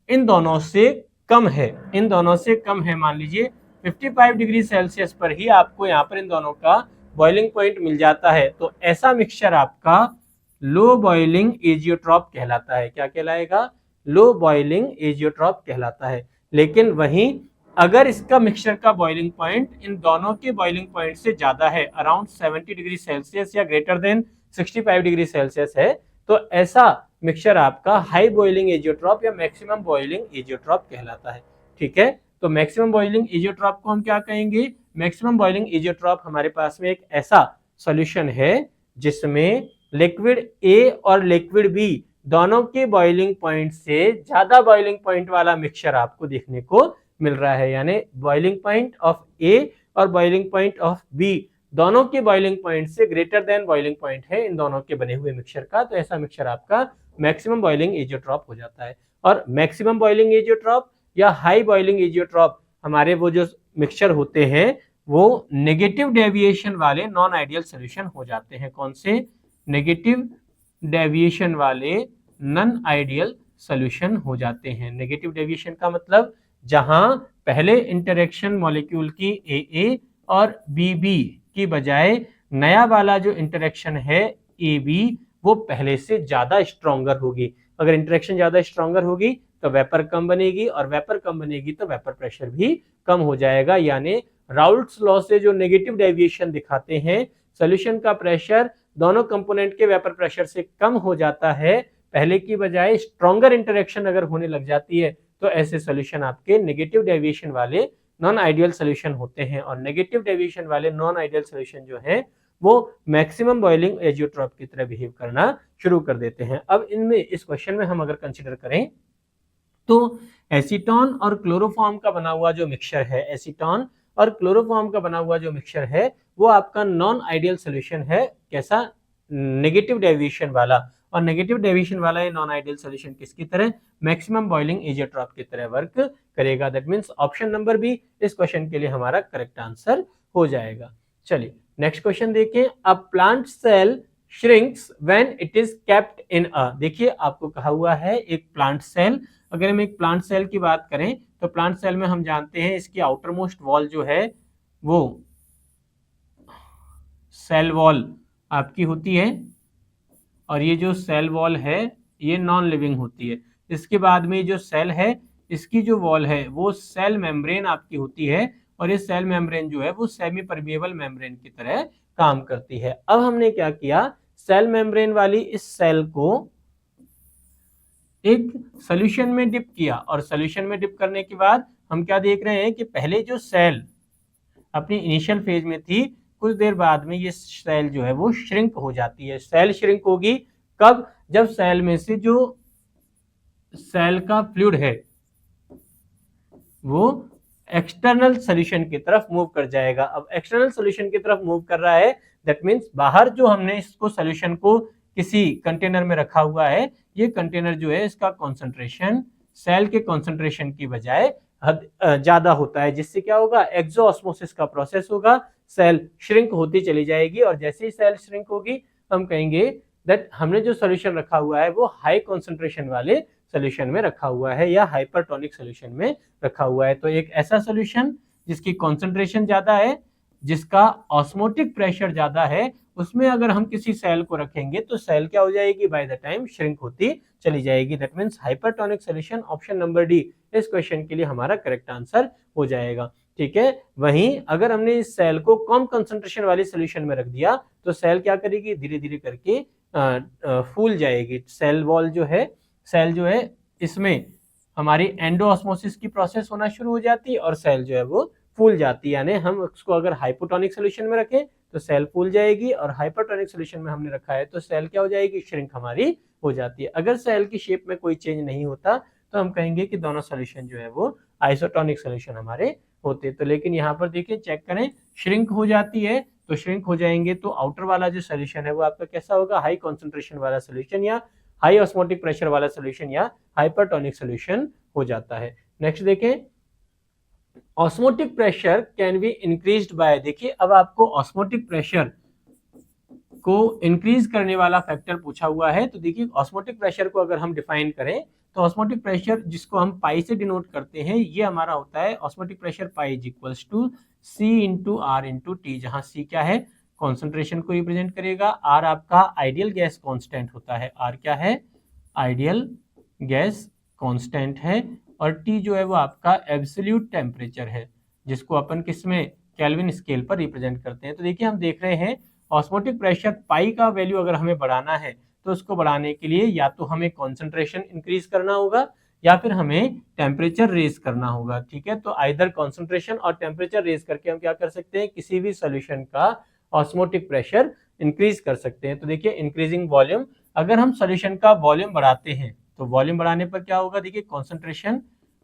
इन दोनों से कम है, इन दोनों से कम है, मान लीजिए 55 डिग्री सेल्सियस पर ही आपको यहाँ पर इन दोनों का बॉइलिंग पॉइंट मिल जाता है, तो ऐसा मिक्सचर आपका लो बॉइलिंग एजियोट्रॉप कहलाता है। क्या कहलाएगा, लो बॉइलिंग एजियोट्रॉप कहलाता है। लेकिन वहीं अगर इसका मिक्सचर का बॉइलिंग पॉइंट इन दोनों के बॉइलिंग पॉइंट से ज्यादा है, अराउंड 70 डिग्री सेल्सियस या ग्रेटर देन 65 डिग्री सेल्सियस है, तो ऐसा मिक्सचर आपका हाई बॉइलिंग एजियोट्रॉप या मैक्सिमम बॉइलिंग एजियोट्रॉप कहलाता है। ठीक है, तो मैक्सिमम बॉइलिंग एजियोट्रॉप को हम क्या कहेंगे? मैक्सिमम बॉइलिंग एजियोट्रॉप हमारे पास में एक ऐसा सॉल्यूशन है जिसमें लिक्विड ए और लिक्विड बी दोनों के बॉइलिंग पॉइंट से ज्यादा बॉइलिंग पॉइंट वाला मिक्सचर आपको देखने को मिल रहा है। यानी बॉइलिंग पॉइंट ऑफ ए और बॉइलिंग पॉइंट ऑफ बी दोनों के बॉइलिंग पॉइंट से ग्रेटर देन बॉइलिंग पॉइंट है इन दोनों के बने हुए मिक्सचर का, तो ऐसा मिक्सचर आपका मैक्सिमम बॉइलिंग एजियोट्रॉप हो जाता है। और मैक्सिमम बॉइलिंग एजियोट्रॉप या हाई बॉइलिंग एजियोट्रॉप हमारे वो जो मिक्सचर होते हैं वो नेगेटिव डेविएशन वाले नॉन आइडियल सोल्यूशन हो जाते हैं। कौन से? नेगेटिव डेविएशन वाले नॉन आइडियल सोल्यूशन हो जाते हैं। नेगेटिव डेविएशन का मतलब जहां पहले इंटरेक्शन मॉलिक्यूल की ए और बी की बजाय नया वाला जो इंटरेक्शन है ए बी वो पहले से ज्यादा स्ट्रॉन्गर होगी। अगर इंटरेक्शन ज्यादा स्ट्रॉन्गर होगी तो वेपर कम बनेगी, और वेपर कम बनेगी तो वेपर प्रेशर भी कम हो जाएगा। यानी राउल्ट्स लॉ से जो नेगेटिव डेविएशन दिखाते हैं, सॉल्यूशन का प्रेशर दोनों कंपोनेंट के वेपर प्रेशर से कम हो जाता है पहले की बजाय, स्ट्रॉन्गर इंटरेक्शन अगर होने लग जाती है तो ऐसे सॉल्यूशन आपके नेगेटिव डेविएशन वाले नॉन आइडियल सॉल्यूशन होते हैं। और नेगेटिव डेविएशन वाले नॉन आइडियल सॉल्यूशन जो है वो मैक्सिमम बॉइलिंग एजियोट्रॉप की तरह बिहेव करना शुरू कर देते हैं। अब इनमें इस क्वेश्चन में हम अगर कंसिडर करें तो एसीटोन और क्लोरोफॉर्म का बना हुआ जो मिक्सचर है, एसीटोन और क्लोरोफॉर्म का बना हुआ जो मिक्सचर है वो आपका नॉन आइडियल सॉल्यूशन है। कैसा? नेगेटिव डेविएशन वाला। और नेगेटिव डेविएशन वाला ये नॉन आइडियल सॉल्यूशन किसकी तरह? मैक्सिमम बॉइलिंग एजियोट्रॉप की तरह वर्क करेगा। That means option number B इस क्वेश्चन के लिए हमारा करेक्ट आंसर हो जाएगा। चलिए नेक्स्ट क्वेश्चन देखें। A plant cell shrinks when it is kept in a, देखिए आपको कहा हुआ है एक प्लांट सेल। अगर हम एक प्लांट सेल की बात करें तो प्लांट सेल में हम जानते हैं इसकी आउटर मोस्ट वॉल जो है वो सेल वॉल आपकी होती है, और ये जो सेल वॉल है ये नॉन लिविंग होती है। इसके बाद में जो सेल है इसकी जो वॉल है वो सेल मेम्ब्रेन आपकी होती है, और ये सेल मेम्ब्रेन जो है वो सेमी परमिएबल मेम्ब्रेन की तरह काम करती है। अब हमने क्या किया, सेल मेम्ब्रेन वाली इस सेल को एक सॉल्यूशन में डिप किया, और सॉल्यूशन में डिप करने के बाद हम क्या देख रहे हैं कि पहले जो सेल अपनी इनिशियल फेज में थी, कुछ देर बाद में ये सेल जो है वो श्रिंक हो जाती है। सेल श्रिंक होगी कब? जब सेल में से जो सेल का फ्लूइड है वो एक्सटर्नल सॉल्यूशन की तरफ मूव कर जाएगा। अब एक्सटर्नल सॉल्यूशन की तरफ मूव कर रहा है, दैट मींस बाहर जो हमने इसको सॉल्यूशन को किसी कंटेनर में रखा हुआ है, ये कंटेनर जो है इसका कॉन्सेंट्रेशन सेल के कॉन्सेंट्रेशन की बजाय ज्यादा होता है, जिससे क्या होगा, एक्सो ऑस्मोसिस का प्रोसेस होगा, सेल श्रिंक होती चली जाएगी। और जैसे ही सेल श्रिंक होगी हम कहेंगे दैट हमने जो सॉल्यूशन रखा हुआ है वो हाई कॉन्सेंट्रेशन वाले सॉल्यूशन में रखा हुआ है या हाइपरटोनिक सॉल्यूशन में रखा हुआ है। तो एक ऐसा सॉल्यूशन जिसकी कॉन्सेंट्रेशन ज्यादा है, जिसका ऑस्मोटिक प्रेशर ज्यादा है, उसमें अगर हम किसी सेल को रखेंगे तो सेल क्या हो जाएगी, बाय द टाइम श्रिंक होती चली जाएगी। That means hypertonic solution, option number D इस क्वेश्चन के लिए हमारा करेक्ट आंसर हो जाएगा। ठीक है, वहीं अगर हमने इस सेल को कम कंसंट्रेशन वाले सॉल्यूशन में रख दिया तो सेल क्या करेगी, धीरे धीरे करके फूल जाएगी। सेल वॉल जो है, सेल जो है इसमें हमारी एंडोऑस्मोसिस की प्रोसेस होना शुरू हो जाती है और सेल जो है वो फूल जाती है। यानी हम उसको अगर हाइपोटोनिक सॉल्यूशन में रखें तो सेल फूल जाएगी, और हाइपरटोनिक सॉल्यूशन में हमने रखा है तो सेल क्या हो जाएगी, श्रिंक हमारी हो जाती है। अगर सेल की शेप में कोई चेंज नहीं होता तो हम कहेंगे कि दोनों सॉल्यूशन जो है वो आइसोटोनिक सॉल्यूशन हमारे होते। तो लेकिन यहाँ पर देखिए, चेक करें, श्रिंक हो जाती है तो श्रिंक हो जाएंगे तो आउटर वाला जो सॉल्यूशन है वो आपका कैसा होगा, हाई कॉन्सेंट्रेशन वाला सॉल्यूशन या हाई ऑस्मोटिक प्रेशर वाला सॉल्यूशन या हाइपरटोनिक सॉल्यूशन हो जाता है। नेक्स्ट देखें, osmotic pressure can be increased by, देखिए अब आपको ऑस्मोटिक प्रेशर को इंक्रीज करने वाला फैक्टर पूछा हुआ है। तो देखिए ऑस्मोटिक प्रेशर को अगर हम डिफाइन करें तो ऑस्मोटिक प्रेशर जिसको हम पाई से डिनोट करते हैं, ये हमारा होता है osmotic pressure pi is equals to C into R into T, जहां सी क्या है, कॉन्सेंट्रेशन को रिप्रेजेंट करेगा, आर आपका आइडियल गैस कांस्टेंट होता है, आर क्या है, आइडियल गैस कांस्टेंट है, और T जो है वो आपका एब्सोल्यूट टेम्परेचर है, जिसको अपन किसमें केल्विन स्केल पर रिप्रेजेंट करते हैं। तो देखिए हम देख रहे हैं ऑस्मोटिक प्रेशर पाई का वैल्यू अगर हमें बढ़ाना है तो उसको बढ़ाने के लिए या तो हमें कॉन्सेंट्रेशन इंक्रीज करना होगा या फिर हमें टेम्परेचर रेज करना होगा। ठीक है, तो आइदर कॉन्सेंट्रेशन और टेम्परेचर रेज करके हम क्या कर सकते हैं, किसी भी सोल्यूशन का ऑस्मोटिक प्रेशर इंक्रीज कर सकते हैं। तो देखिए इंक्रीजिंग वॉल्यूम, अगर हम सोल्यूशन का वॉल्यूम बढ़ाते हैं तो वॉल्यूम बढ़ाने पर क्या होगा, देखिए कॉन्सेंट्रेशन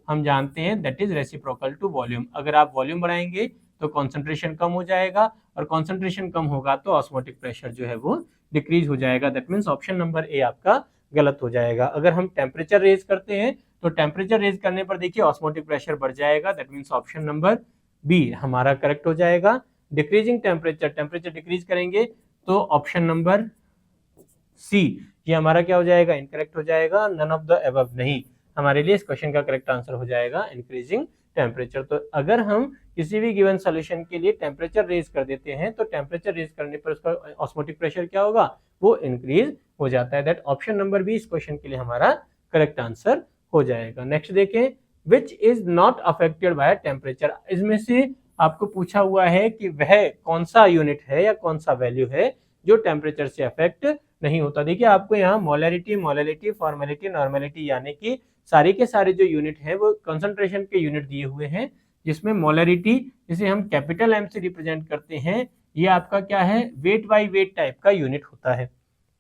हम जानते हैं that is reciprocal to volume. अगर आप वॉल्यूम बढ़ाएंगे तो कॉन्सेंट्रेशन कम हो जाएगा और कॉन्सेंट्रेशन कम होगा तो ऑस्मोटिक प्रेशर जो है वो डिक्रीज हो जाएगा। That means option number A आपका गलत हो जाएगा। अगर हम टेम्परेचर रेज करते हैं तो टेम्परेचर रेज करने पर देखिए ऑस्मोटिक प्रेशर बढ़ जाएगा। That means option number B हमारा करेक्ट हो जाएगा। डिक्रीजिंग टेम्परेचर, टेम्परेचर डिक्रीज करेंगे तो ऑप्शन नंबर सी ये हमारा क्या हो जाएगा, इनकरेक्ट हो जाएगा। नन ऑफ द अबव नहीं, हमारे लिए इस क्वेश्चन का करेक्ट आंसर हो जाएगा इंक्रीजिंग टेम्परेचर। तो अगर हम किसी भी गिवन सॉल्यूशन के लिए टेम्परेचर रेज कर देते हैं तो टेम्परेचर रेज करने पर उसका ऑस्मोटिक प्रेशर क्या होगा, वो इंक्रीज हो जाता है। दैट ऑप्शन नंबर बी इस क्वेश्चन के लिए हमारा करेक्ट आंसर हो जाएगा। नेक्स्ट देखें, which is not affected by temperature. इसमें से आपको पूछा हुआ है कि वह कौन सा यूनिट है या कौन सा वैल्यू है जो टेम्परेचर से अफेक्ट नहीं होता। देखिए आपको यहाँ मोलैरिटी, मोलैलिटी, फॉर्मेलिटी, नॉर्मेलिटी यानी कि सारे के सारे जो यूनिट हैं वो कंसंट्रेशन के यूनिट दिए हुए हैं, जिसमें मोलैरिटी जिसे हम कैपिटल एम से रिप्रेजेंट करते हैं, ये आपका क्या है, वेट बाई वेट टाइप का यूनिट होता है।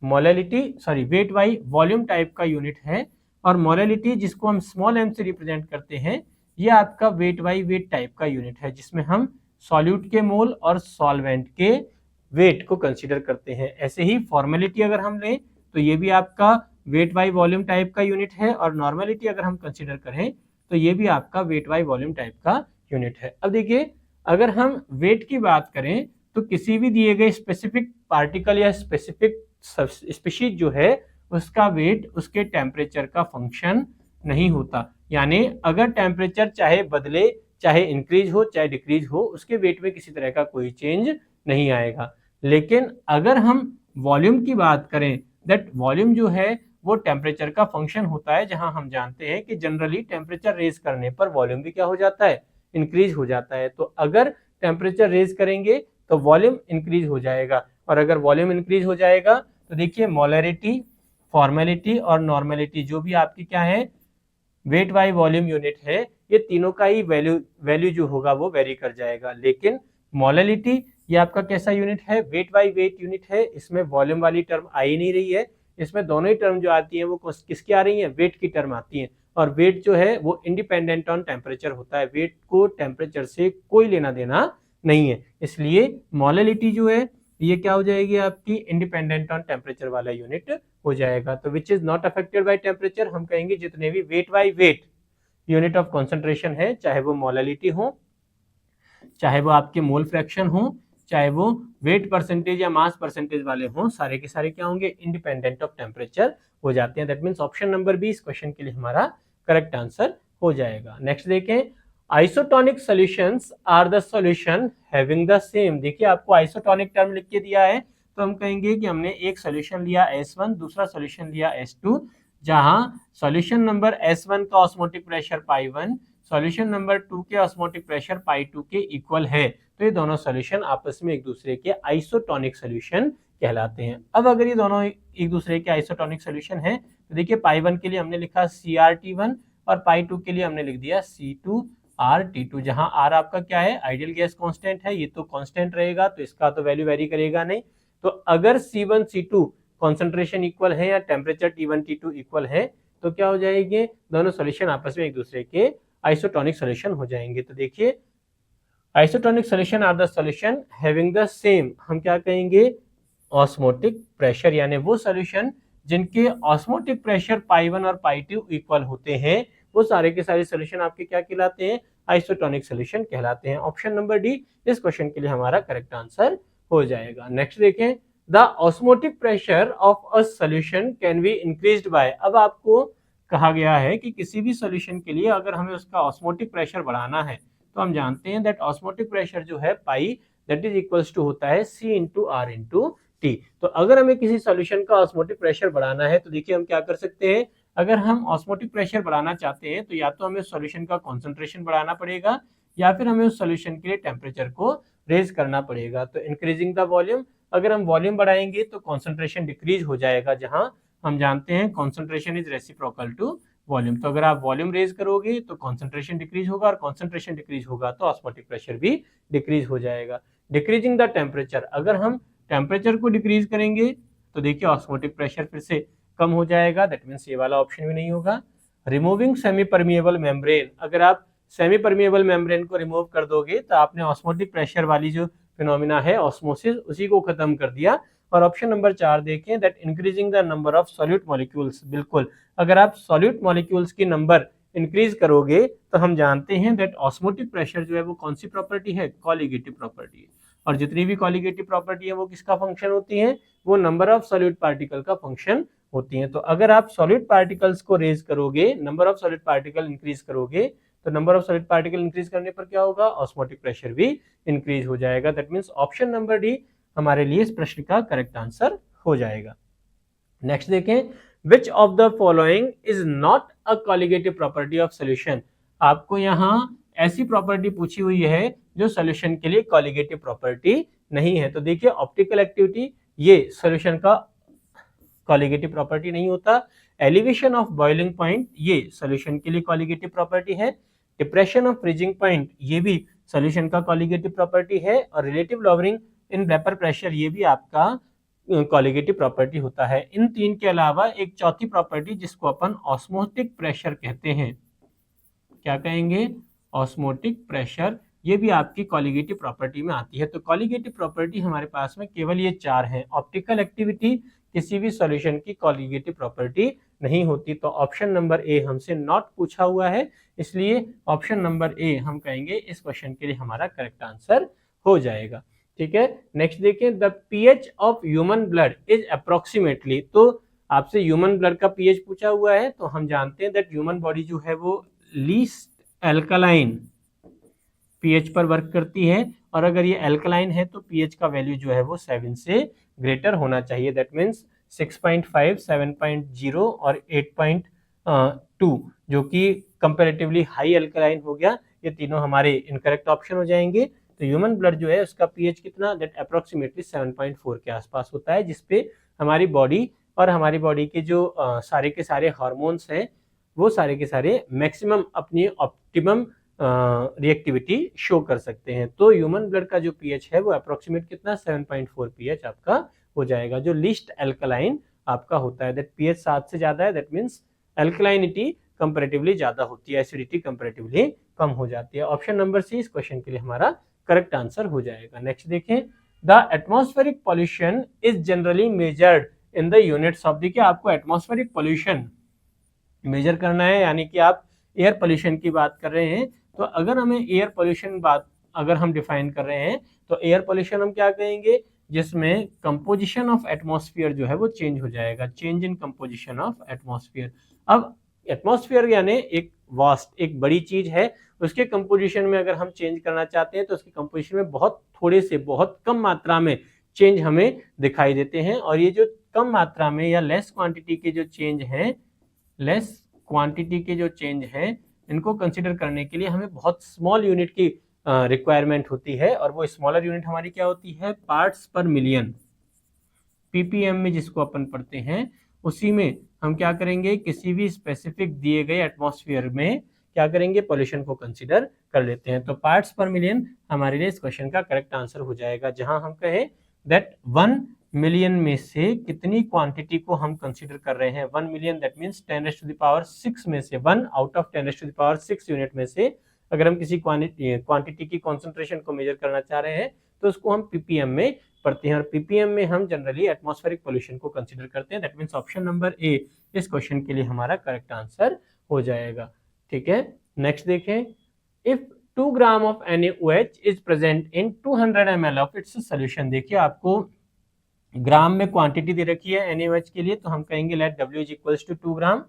Molality sorry weight by volume type का यूनिट है, और मोलैलिटी जिसको हम स्मॉल एम से रिप्रेजेंट करते हैं, ये आपका वेट बाई वेट टाइप का यूनिट है, जिसमें हम सॉल्यूट के मोल और सॉल्वेंट के वेट को कंसीडर करते हैं। ऐसे ही फॉर्मेलिटी अगर हम लें तो ये भी आपका वेट बाई वॉल्यूम टाइप का यूनिट है, और नॉर्मेलिटी अगर हम कंसीडर करें तो ये भी आपका वेट बाई वॉल्यूम टाइप का यूनिट है। अब देखिए अगर हम वेट की बात करें तो किसी भी दिए गए स्पेसिफिक पार्टिकल या स्पेसिफिक स्पीशीज जो है उसका वेट उसके टेम्परेचर का फंक्शन नहीं होता। यानी अगर टेम्परेचर चाहे बदले, चाहे इंक्रीज हो चाहे डिक्रीज हो, उसके वेट में किसी तरह का कोई चेंज नहीं आएगा। लेकिन अगर हम वॉल्यूम की बात करें, दैट वॉल्यूम जो है वो टेम्परेचर का फंक्शन होता है, जहां हम जानते हैं कि जनरली टेम्परेचर रेज करने पर वॉल्यूम भी क्या हो जाता है, इंक्रीज हो जाता है। तो अगर टेम्परेचर रेज करेंगे तो वॉल्यूम इंक्रीज हो जाएगा, और अगर वॉल्यूम इंक्रीज हो जाएगा तो देखिए मोलैरिटी, फॉर्मेलिटी और नॉर्मेलिटी जो भी आपकी क्या है वेट बाई वॉल्यूम यूनिट है, ये तीनों का ही वैल्यू जो होगा वो वेरी कर जाएगा। लेकिन मोलैलिटी ये आपका कैसा यूनिट है, वेट बाई वेट यूनिट है, इसमें वॉल्यूम वाली टर्म आ ही नहीं रही है, इसमें दोनों ही टर्म जो आती है वो किसकी आ रही है, वेट की टर्म आती है। और वेट जो है वो इंडिपेंडेंट ऑन टेम्परेचर होता है, वेट को टेम्परेचर से कोई लेना देना नहीं है, इसलिए मोलैलिटी जो है ये क्या हो जाएगी आपकी, इंडिपेंडेंट ऑन टेम्परेचर वाला यूनिट हो जाएगा। तो which is not affected by temperature, हम कहेंगे जितने भी weight by wait unit of concentration है, चाहे वो मोलैलिटी हो, चाहे वो आपके मोल फ्रैक्शन हो, चाहे वो वेट परसेंटेज या मास परसेंटेज वाले हों, सारे के सारे क्या होंगे, इंडिपेंडेंट ऑफ टेम्परेचर हो जाते हैं। That means option number B इस क्वेश्चन के लिए हमारा करेक्ट आंसर हो जाएगा। नेक्स्ट देखें, isotonic solutions are the solution having the same. देखिए आपको आइसोटोनिक टर्म लिख के दिया है, तो हम कहेंगे कि हमने एक सॉल्यूशन लिया S1, दूसरा सॉल्यूशन लिया S2, जहां सॉल्यूशन नंबर S1 का ऑस्मोटिक प्रेशर पाई1, सॉल्यूशन नंबर 2 के ऑस्मोटिक प्रेशर पाई2 के इक्वल है, तो ये दोनों सॉल्यूशन आपस में एक दूसरे के आइसोटोनिक सॉल्यूशन कहलाते हैं। अब अगर ये दोनों एक दूसरे के आइसोटोनिक सॉल्यूशन है तो देखिए पाई1 के लिए हमने लिखा CrT1 और पाई2 के लिए हमने लिख दिया C2RT2, जहां R आपका क्या है, आइडियल गैस कांस्टेंट है, ये तो कांस्टेंट रहेगा तो इसका तो वैल्यू वेरी करेगा नहीं। तो अगर C1 C2 कॉन्सेंट्रेशन इक्वल है या टेम्परेचर T1 T2 इक्वल है तो क्या हो जाएंगे, दोनों सॉल्यूशन आपस में एक दूसरे के आइसोटोनिक सॉल्यूशन हो जाएंगे। तो देखिए isotonic solution are the solution having the same, हम क्या कहेंगे, ऑस्मोटिक प्रेशर, यानी वो सॉल्यूशन जिनके ऑस्मोटिक प्रेशर पाई1 और पाई2 इक्वल होते हैं, वो सारे के सारे सॉल्यूशन आपके क्या कहलाते हैं, आइसोटोनिक सॉल्यूशन कहलाते हैं। ऑप्शन नंबर डी इस क्वेश्चन के लिए हमारा करेक्ट आंसर हो जाएगा। नेक्स्ट देखें, the osmotic pressure of a solution can be increased by. अब आपको कहा गया है कि किसी भी सॉल्यूशन के लिए अगर हमें उसका ऑस्मोटिक प्रेशर बढ़ाना है तो हम जानते हैं दैट ऑस्मोटिक प्रेशर जो है पाई दैट इज इक्वल्स टू होता है C into R into T। तो अगर हमें किसी सॉल्यूशन का ऑस्मोटिक प्रेशर बढ़ाना है तो देखिए हम क्या कर सकते हैं, अगर हम ऑस्मोटिक प्रेशर बढ़ाना चाहते हैं तो या तो हमें सॉल्यूशन का कॉन्सेंट्रेशन बढ़ाना पड़ेगा या फिर हमें उस सॉल्यूशन के लिए टेम्परेचर को रेज करना पड़ेगा। तो इंक्रीजिंग द वॉल्यूम, अगर हम वॉल्यूम बढ़ाएंगे तो कॉन्सेंट्रेशन डिक्रीज हो जाएगा, जहां हम जानते हैं concentration is reciprocal to volume. तो अगर आप वॉल्यूम रेज करोगे तो कॉन्सेंट्रेशन डिक्रीज होगा और कॉन्सेंट्रेशन डिक्रीज होगा तो ऑस्मोटिक प्रेशर भी डिक्रीज हो जाएगा। डिक्रीजिंग द टेम्परेचर, अगर हम टेम्परेचर को डिक्रीज करेंगे तो देखिए ऑस्मोटिक प्रेशर फिर से कम हो जाएगा, दैट मीन्स ये वाला ऑप्शन भी नहीं होगा। रिमूविंग सेमी परमिएबल मेम्ब्रेन, अगर आप सेमी परमिएबल मेम्ब्रेन को रिमूव कर दोगे तो आपने ऑस्मोटिक प्रेशर वाली जो फिनोमिना है ऑस्मोसिस, उसी को खत्म कर दिया। और ऑप्शन नंबर 4 देखें, that increasing the number of solute molecules, बिल्कुल अगर आप सॉल्यूट मॉलिक्यूल्स की नंबर इंक्रीज करोगे तो हम जानते हैं दैट ऑस्मोटिक प्रेशर जो है वो कौन सी प्रॉपर्टी है, कॉलिगेटिव प्रॉपर्टी है। और जितनी भी कॉलिगेटिव प्रॉपर्टी है वो किसका फंक्शन होती है, वो नंबर ऑफ सॉल्यूट पार्टिकल का फंक्शन होती है। तो अगर आप सॉलिड पार्टिकल्स को रेज करोगे, number of solid particle increase करोगे, तो number of solid particle increase करने पर क्या होगा, ऑस्मोटिक प्रेशर भी इंक्रीज हो जाएगा। That means option number D हमारे लिए इस प्रश्न का करेक्ट आंसर हो जाएगा। नेक्स्ट देखें, which of the following is not a colligative property of solution. आपको यहाँ ऐसी प्रॉपर्टी पूछी हुई है जो सोल्यूशन के लिए कॉलिगेटिव प्रॉपर्टी नहीं है। तो देखिए ऑप्टिकल एक्टिविटी ये सोल्यूशन का कॉलिगेटिव प्रॉपर्टी नहीं होता। एलिवेशन ऑफ बॉइलिंग पॉइंट ये सोल्यूशन के लिए कॉलिगेटिव प्रॉपर्टी है। डिप्रेशन ऑफ फ्रीजिंग पॉइंट ये भी सोल्यूशन का कॉलिगेटिव प्रॉपर्टी है। और relative lowering in vapour pressure ये भी आपका कॉलिगेटिव प्रॉपर्टी होता है। इन तीन के अलावा एक चौथी प्रॉपर्टी जिसको अपन ऑस्मोटिक प्रेशर कहते हैं, क्या कहेंगे, ऑस्मोटिक प्रेशर, ये भी आपकी कॉलिगेटिव प्रॉपर्टी में आती है। तो कॉलिगेटिव प्रॉपर्टी हमारे पास में केवल ये 4 हैं। ऑप्टिकल एक्टिविटी किसी भी सॉल्यूशन की कॉलिगेटिव प्रॉपर्टी नहीं होती। तो ऑप्शन नंबर ए हमसे नॉट पूछा हुआ है, इसलिए ऑप्शन नंबर ए हम कहेंगे इस क्वेश्चन के लिए हमारा करेक्ट आंसर हो जाएगा। ठीक है, नेक्स्ट देखिए, the pH of human blood is approximately. तो आपसे ह्यूमन ब्लड का पीएच पूछा हुआ है, तो हम जानते हैं दैट ह्यूमन बॉडी जो है वो लीस्ट एल्कलाइन पीएच पर वर्क करती है। और अगर ये एल्कलाइन है तो पीएच का वैल्यू जो है वो 7 से ग्रेटर होना चाहिए। दैट मीन्स 6.5, 7.0 और 8.2 जो कि कंपैरेटिवली हाई एल्कलाइन हो गया। ये तीनों हमारे इनकरेक्ट ऑप्शन हो जाएंगे। तो ह्यूमन ब्लड जो है उसका पीएच कितना, दैट अप्रोक्सीमेटली 7.4 के आसपास होता है, जिसपे हमारी बॉडी और हमारी बॉडी के जो सारे के सारे हार्मोन्स हैं वो सारे के सारे मैक्सिमम अपनी ऑप्टिमम रिएक्टिविटी शो कर सकते हैं। तो ह्यूमन ब्लड का जो पीएच है वो अप्रोक्सीमेट कितना, 7.4 पीएच आपका हो जाएगा, जो लीस्ट एल्कलाइन आपका होता है। दैट पीएच 7 से ज्यादा है, दैट मीन्स एल्कलाइनिटी कंपैरेटिवली ज्यादा होती है, एसिडिटी कंपैरेटिवली कम हो जाती है। ऑप्शन नंबर सी इस क्वेश्चन के लिए हमारा करेक्ट आंसर हो जाएगा। नेक्स्ट देखें, the atmospheric pollution is generally measured in the units of. देखिए आपको एटमॉस्फेरिक पॉल्यूशन मेजर करना है, यानी कि आप एयर पॉल्यूशन की बात कर रहे हैं। तो अगर हमें एयर पॉल्यूशन बात अगर हम डिफाइन कर रहे हैं तो एयर पॉल्यूशन हम क्या कहेंगे, जिसमें कंपोजिशन ऑफ एटमॉस्फेयर जो है वो चेंज हो जाएगा, change in composition of atmosphere. अब एटमॉस्फेयर यानी एक वास्ट, एक बड़ी चीज है, उसके कंपोजिशन में अगर हम चेंज करना चाहते हैं तो उसके कंपोजिशन में बहुत थोड़े से बहुत कम मात्रा में चेंज हमें दिखाई देते हैं। और ये जो कम मात्रा में या लेस क्वांटिटी के जो चेंज हैं, लेस क्वांटिटी के जो चेंज हैं, इनको कंसिडर करने के लिए हमें बहुत स्मॉल यूनिट की रिक्वायरमेंट होती है। और वो स्मॉलर यूनिट हमारी क्या होती है, पार्ट्स पर मिलियन, पीपीएम में जिसको अपन पढ़ते हैं, उसी में हम क्या करेंगे, किसी भी स्पेसिफिक दिए गए एटमॉस्फेयर में क्या करेंगे, पॉल्यूशन को कंसिडर कर लेते हैं। तो पार्ट्स पर मिलियन हमारे लिए इस क्वेश्चन का करेक्ट आंसर हो जाएगा, जहां हम कहें दैट 1 मिलियन में से कितनी क्वांटिटी को हम कंसीडर कर रहे हैं। 1 मिलियन दैट मींस 10⁻6 में से 1 आउट ऑफ 10⁻6 यूनिट में से अगर हम किसी क्वांटिटी की कॉन्सेंट्रेशन को मेजर करना चाह रहे हैं तो उसको हम पीपीएम में पढ़ते हैं। और पीपीएम में हम जनरली एटमॉस्फेरिक पोल्यूशन को कंसीडर करते हैं। That means option number A इस क्वेश्चन के लिए हमारा करेक्ट आंसर हो जाएगा। ठीक है, नेक्स्ट देखें, if 2 gram of NaOH is present in 200 ml of its solution. देखिए आपको ग्राम में क्वांटिटी दे रखी है NaOH के लिए, तो हम कहेंगे let W is equals to 2 gram.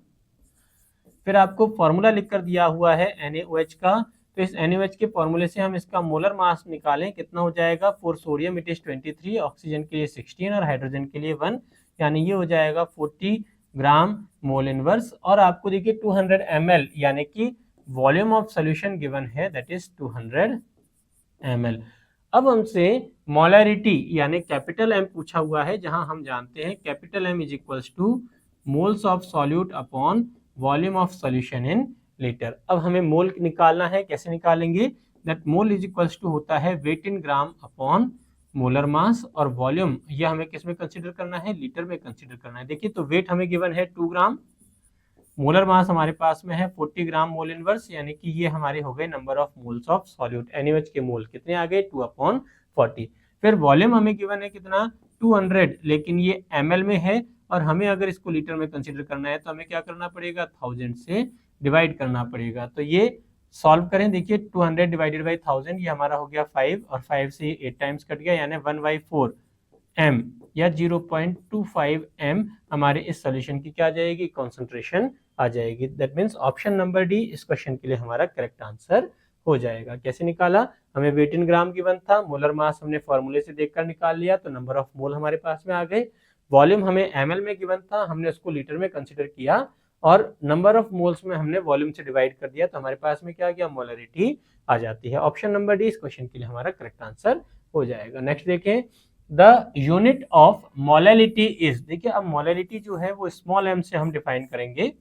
फिर आपको फॉर्मूला लिखकर दिया हुआ है NaOH का, तो इस NaOH के फॉर्मूले से हम इसका मोलर मास निकालें, कितना हो जाएगा, for sodium it is 23, oxygen के लिए 16 और हाइड्रोजन के लिए 1, यानी ये हो जाएगा 40 ग्राम मोल इनवर्स, और आपको देखिए 200 ml यानी कि वॉल्यूम ऑफ सॉल्यूशन गिवन है, दैट इज 200 ml। अब हमसे मोलरिटी यानी कैपिटल M पूछा हुआ है, जहां हम जानते हैं capital M is equals to moles of solute upon volume of solution in litre. अब हमें मोल निकालना है, कैसे निकालेंगे? That mole is equals to होता है weight in gram upon molar mass, और वॉल्यूम ये हमें किस में कंसीडर करना है? लीटर में कंसीडर करना है। देखिए तो वेट हमें गिवन है 2 ग्राम, मोलर मास हमारे पास में है 40 ग्राम मोल इनवर्स, यानी कि ये हमारे हो गए number of moles of solute. NaOH के मोल कितने आ गए? 2/40। फिर वॉल्यूम हमें गिवन है कितना? 200, लेकिन ये ml में है, और हमें अगर इसको लीटर में कंसीडर करना है तो हमें क्या करना पड़ेगा? 1000 से डिवाइड करना पड़ेगा। तो ये सॉल्व करें, देखिए 200 डिवाइडेड बाई 1000, ये हमारा हो गया 5, और 5 से 8 टाइम्स कट गया, यानी 1/4 m या 0.25 m हमारे इस सॉल्यूशन की क्या आ जाएगी? कॉन्सेंट्रेशन आ जाएगी। That means option number D इस क्वेश्चन के लिए हमारा करेक्ट आंसर हो जाएगा। कैसे निकाला? हमें वेट इन ग्राम गिवन था, मोलर मास हमने फॉर्मूले से देखकर निकाल लिया, तो नंबर ऑफ मोल हमारे पास में आ गए। वॉल्यूम हमें ml में गिवन था, हमने उसको लीटर में कंसिडर किया, और नंबर ऑफ मोल्स में हमने वॉल्यूम से डिवाइड कर दिया, तो हमारे पास में क्या आ गया? मोलरिटी आ जाती है। ऑप्शन नंबर डी इस क्वेश्चन के लिए हमारा करेक्ट आंसर हो जाएगा। नेक्स्ट देखें, the unit of molality is. देखिए अब मोलैलिटी जो है वो स्मॉल m से हम डिफाइन करेंगे।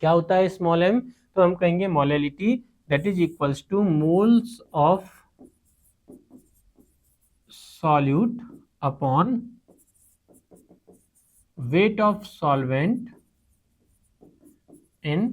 क्या होता है स्मॉल m? तो हम कहेंगे molality that is equals to moles of solute upon weight of solvent in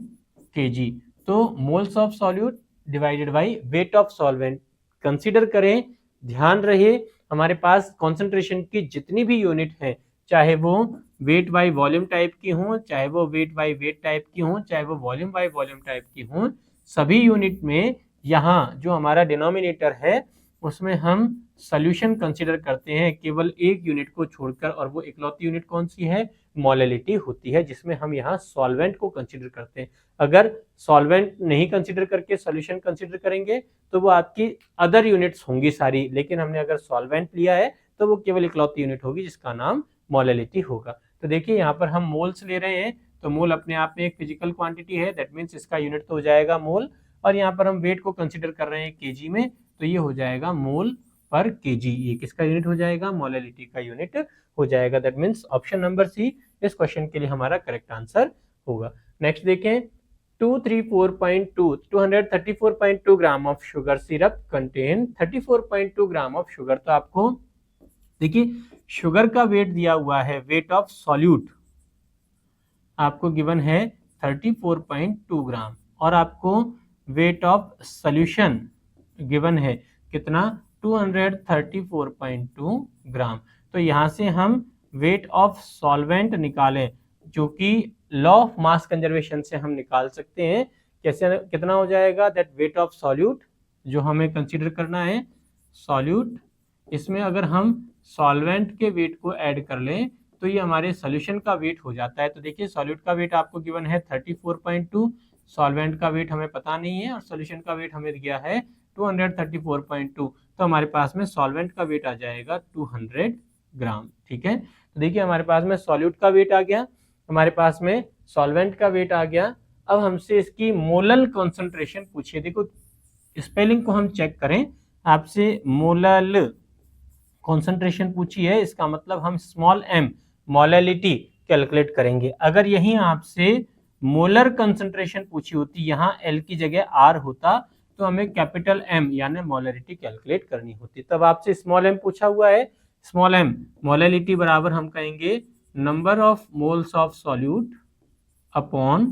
kg। तो moles of solute divided by weight of solvent consider करें। ध्यान रहे हमारे पास कॉन्सेंट्रेशन की जितनी भी यूनिट है, चाहे वो वेट बाई वॉल्यूम टाइप की हो, चाहे वो वेट बाई वेट टाइप की हो, चाहे वो वॉल्यूम बाई वॉल्यूम टाइप की हो, सभी यूनिट में यहाँ जो हमारा डिनोमिनेटर है उसमें हम सोल्यूशन कंसीडर करते हैं केवल एक यूनिट को छोड़कर, और वो इकलौती यूनिट कौन सी है? मोलैलिटी होती है, जिसमें हम यहाँ सॉल्वेंट को कंसीडर करते हैं। अगर सॉल्वेंट नहीं कंसीडर करके सॉल्यूशन कंसीडर करेंगे तो वो आपकी अदर यूनिट्स होंगी सारी, लेकिन हमने अगर सॉल्वेंट लिया है तो वो केवल इकलौती यूनिट होगी जिसका नाम मोलैलिटी होगा। तो देखिए यहाँ पर हम मोल्स ले रहे हैं, तो मोल अपने आप में एक फिजिकल क्वांटिटी है, दैट मीन्स इसका यूनिट तो हो जाएगा मोल, और यहाँ पर हम वेट को कंसीडर कर रहे हैं केजी में, तो ये हो जाएगा मोल पर केजी। ये किसका यूनिट हो जाएगा? मोलैलिटी का यूनिट हो जाएगा। That means option number C इस क्वेश्चन के लिए हमारा करेक्ट आंसर होगा। नेक्स्ट देखें, 234.2 gram of sugar syrup contain 34.2 gram of sugar. तो आपको देखिए शुगर का वेट दिया हुआ है, वेट ऑफ सॉल्यूट आपको गिवन है 34.2 ग्राम, और आपको वेट ऑफ सॉल्यूशन गिवन है कितना? 234.2 ग्राम। तो यहाँ से हम वेट ऑफ सॉल्वेंट निकालें, जो कि लॉ ऑफ मास कंजर्वेशन से हम निकाल सकते हैं। कैसे? कितना हो जाएगा? दैट वेट ऑफ सॉल्यूट जो हमें कंसीडर करना है सॉल्यूट, इसमें अगर हम सॉल्वेंट के वेट को ऐड कर लें तो ये हमारे सॉल्यूशन का वेट हो जाता है। तो देखिए सॉल्यूट का वेट आपको गिवन है 34.2, सॉल्वेंट का वेट हमें पता नहीं है, और सॉल्यूशन का वेट हमें दिया है 234.2, तो हमारे पास में सॉल्वेंट का वेट आ जाएगा 200 ग्राम। ठीक है, तो देखिए हमारे पास में सॉल्यूट का वेट आ गया, हमारे पास में सॉल्वेंट का वेट आ गया। अब हमसे इसकी मोलल कॉन्सेंट्रेशन पूछिए। देखो स्पेलिंग को हम चेक करें, आपसे मोलल कॉन्सेंट्रेशन पूछी है, इसका मतलब हम स्मॉल m मोलैलिटी कैलकुलेट करेंगे। अगर यही आपसे मोलर कंसंट्रेशन पूछी होती, यहाँ L की जगह R होता, तो हमें कैपिटल M यानी मोलैलिटी कैलकुलेट करनी होती। तब आपसे स्मॉल m पूछा हुआ है, स्मॉल m मोलैलिटी बराबर हम कहेंगे number of moles of solute upon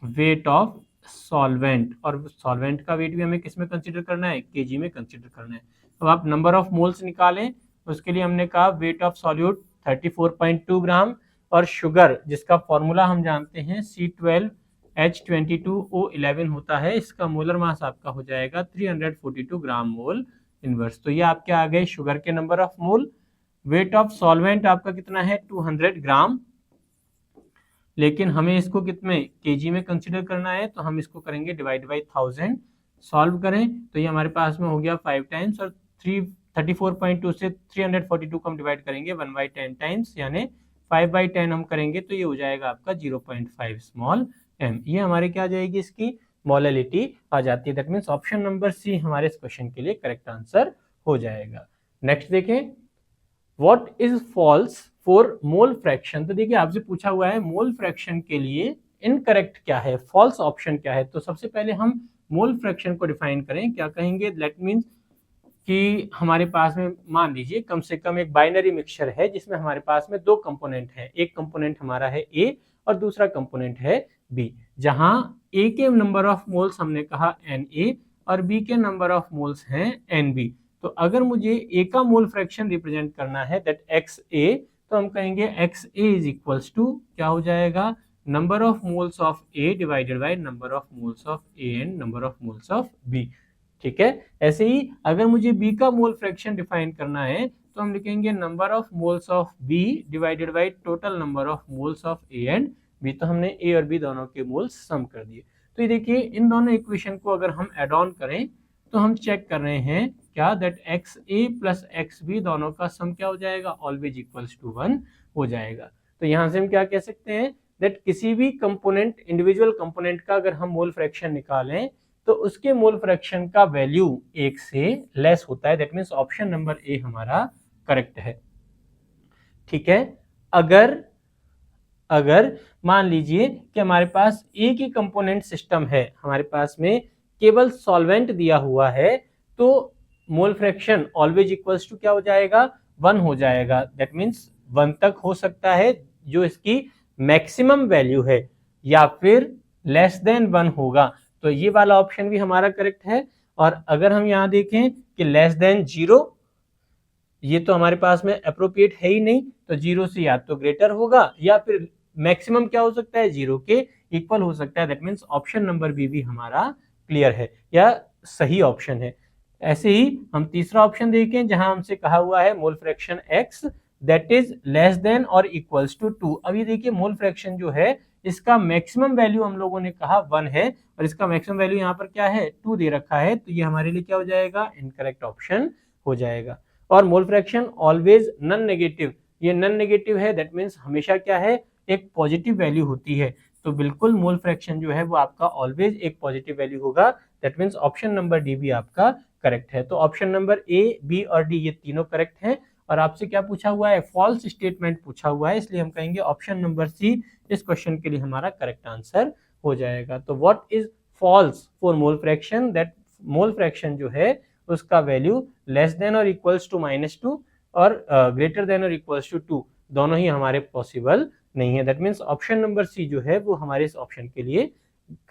weight of solvent, और सॉल्वेंट का वेट भी हमें किस में कंसीडर करना है? केजी में कंसीडर करना है। तो आप नंबर ऑफ मोल्स निकालें, उसके लिए हमने कहा वेट ऑफ सॉल्यूट 34.2 ग्राम, और शुगर जिसका फॉर्मूला हम जानते हैं C12H22O11 होता है, इसका मोलर मास आपका हो जाएगा 342 ग्राम मोल इनवर्स। तो ये आपके आ गए शुगर के number of mole. Weight of solvent आपका कितना है? 200 ग्राम, लेकिन हमें इसको कितने केजी में कंसीडर करना है, तो हम इसको करेंगे डिवाइड बाई 1000। सॉल्व करें तो ये हमारे पास में हो गया 5 टाइम्स, और 34.2 से 342 को हम डिवाइड करेंगे 1/10 टाइम्स, यानी 5/10 हम करेंगे तो ये हो जाएगा आपका 0.5 स्मॉल m। ये हमारे क्या आ जाएगी, इसकी मोलैलिटी आ जाती है। That means option number C हमारे इस क्वेश्चन के लिए करेक्ट आंसर हो जाएगा। नेक्स्ट देखें, what is false for mole fraction. तो देखिए आपसे पूछा हुआ है मोल फ्रैक्शन के लिए इनकरेक्ट क्या है, फॉल्स ऑप्शन क्या है। तो सबसे पहले हम मोल फ्रैक्शन को डिफाइन करें, क्या कहेंगे, दैट मीन्स कि हमारे पास में मान लीजिए कम से कम एक बाइनरी मिक्सचर है जिसमें हमारे पास में दो कंपोनेंट हैं, एक कंपोनेंट हमारा है ए और दूसरा कंपोनेंट है बी, जहां ए के नंबर ऑफ मोल्स हमने कहा Na और बी के नंबर ऑफ मोल्स हैं Nb। तो अगर मुझे ए का मोल फ्रैक्शन रिप्रेजेंट करना है दैट XA, तो हम कहेंगे XA इज इक्वल्स टू क्या हो जाएगा, number of moles of A divided by number of moles of A and number of moles of B. ठीक है, ऐसे ही अगर मुझे बी का मोल फ्रैक्शन डिफाइन करना है तो हम लिखेंगे number of moles of B divided by total number of moles of A and B. तो हमने ए और बी दोनों के मोल्स सम कर दिए। तो ये देखिए इन दोनों इक्वेशन को अगर हम एड ऑन करें तो हम चेक कर रहे हैं क्या, that X A plus X B दोनों का सम क्या हो जाएगा, ऑलवेज इक्वल्स टू 1 हो जाएगा। तो यहाँ से हम क्या कह सकते हैं, दैट किसी भी कंपोनेंट, इंडिविजुअल कंपोनेंट का अगर हम मोल फ्रैक्शन निकालें तो उसके मोल फ्रैक्शन का वैल्यू 1 से लेस होता है। That means option number A हमारा करेक्ट है। ठीक है, अगर मान लीजिए कि हमारे पास एक ही कंपोनेंट सिस्टम है, हमारे पास में केवल सॉल्वेंट दिया हुआ है, तो mole fraction always equals to क्या हो जाएगा, 1 हो जाएगा। दैट मीन्स 1 तक हो सकता है जो इसकी मैक्सिमम वैल्यू है, या फिर लेस देन 1 होगा। तो ये वाला ऑप्शन भी हमारा करेक्ट है। और अगर हम यहाँ देखें कि लेस देन 0, ये तो हमारे पास में अप्रोप्रिएट है ही नहीं, तो 0 से या तो ग्रेटर होगा या फिर मैक्सिमम क्या हो सकता है, 0 के इक्वल हो सकता है। That means option number B भी हमारा क्लियर है या सही ऑप्शन है। ऐसे ही हम तीसरा ऑप्शन देखें जहां हमसे कहा हुआ है mole fraction x that is less than और इक्वल्स टू 2। अब ये देखिए मोल फ्रैक्शन जो है इसका मैक्सिमम वैल्यू हम लोगों ने कहा 1 है और इसका मैक्सिमम वैल्यू यहाँ पर क्या है, 2 दे रखा है। तो ये हमारे लिए क्या हो जाएगा, इनकरेक्ट ऑप्शन हो जाएगा। और मोल फ्रैक्शन ऑलवेज नॉन नेगेटिव, ये नॉन नेगेटिव है, दैट मीन्स हमेशा क्या है, एक पॉजिटिव वैल्यू होती है। तो बिल्कुल मोल फ्रैक्शन जो है वो आपका ऑलवेज एक पॉजिटिव वैल्यू होगा। That means option number D भी आपका करेक्ट है। तो ऑप्शन नंबर ए, बी और डी ये तीनों करेक्ट हैं। और आपसे क्या पूछा हुआ है, फॉल्स स्टेटमेंट पूछा हुआ है, इसलिए हम कहेंगे ऑप्शन नंबर सी इस क्वेश्चन के लिए हमारा करेक्ट आंसर हो जाएगा। तो what is false for mole fraction, that mole fraction जो है उसका वैल्यू लेस देन और इक्वल्स टू -2 और ग्रेटर देन और इक्वल्स टू 2 दोनों ही हमारे पॉसिबल नहीं है। That means option number C जो है वो हमारे इस ऑप्शन के लिए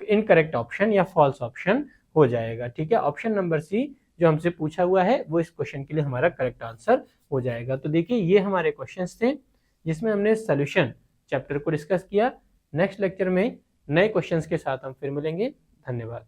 इनकरेक्ट ऑप्शन या फॉल्स ऑप्शन हो जाएगा। ठीक है, ऑप्शन नंबर सी जो हमसे पूछा हुआ है वो इस क्वेश्चन के लिए हमारा करेक्ट आंसर हो जाएगा। तो देखिए ये हमारे क्वेश्चंस थे जिसमें हमने सॉल्यूशन चैप्टर को डिस्कस किया। नेक्स्ट लेक्चर में नए क्वेश्चंस के साथ हम फिर मिलेंगे। धन्यवाद।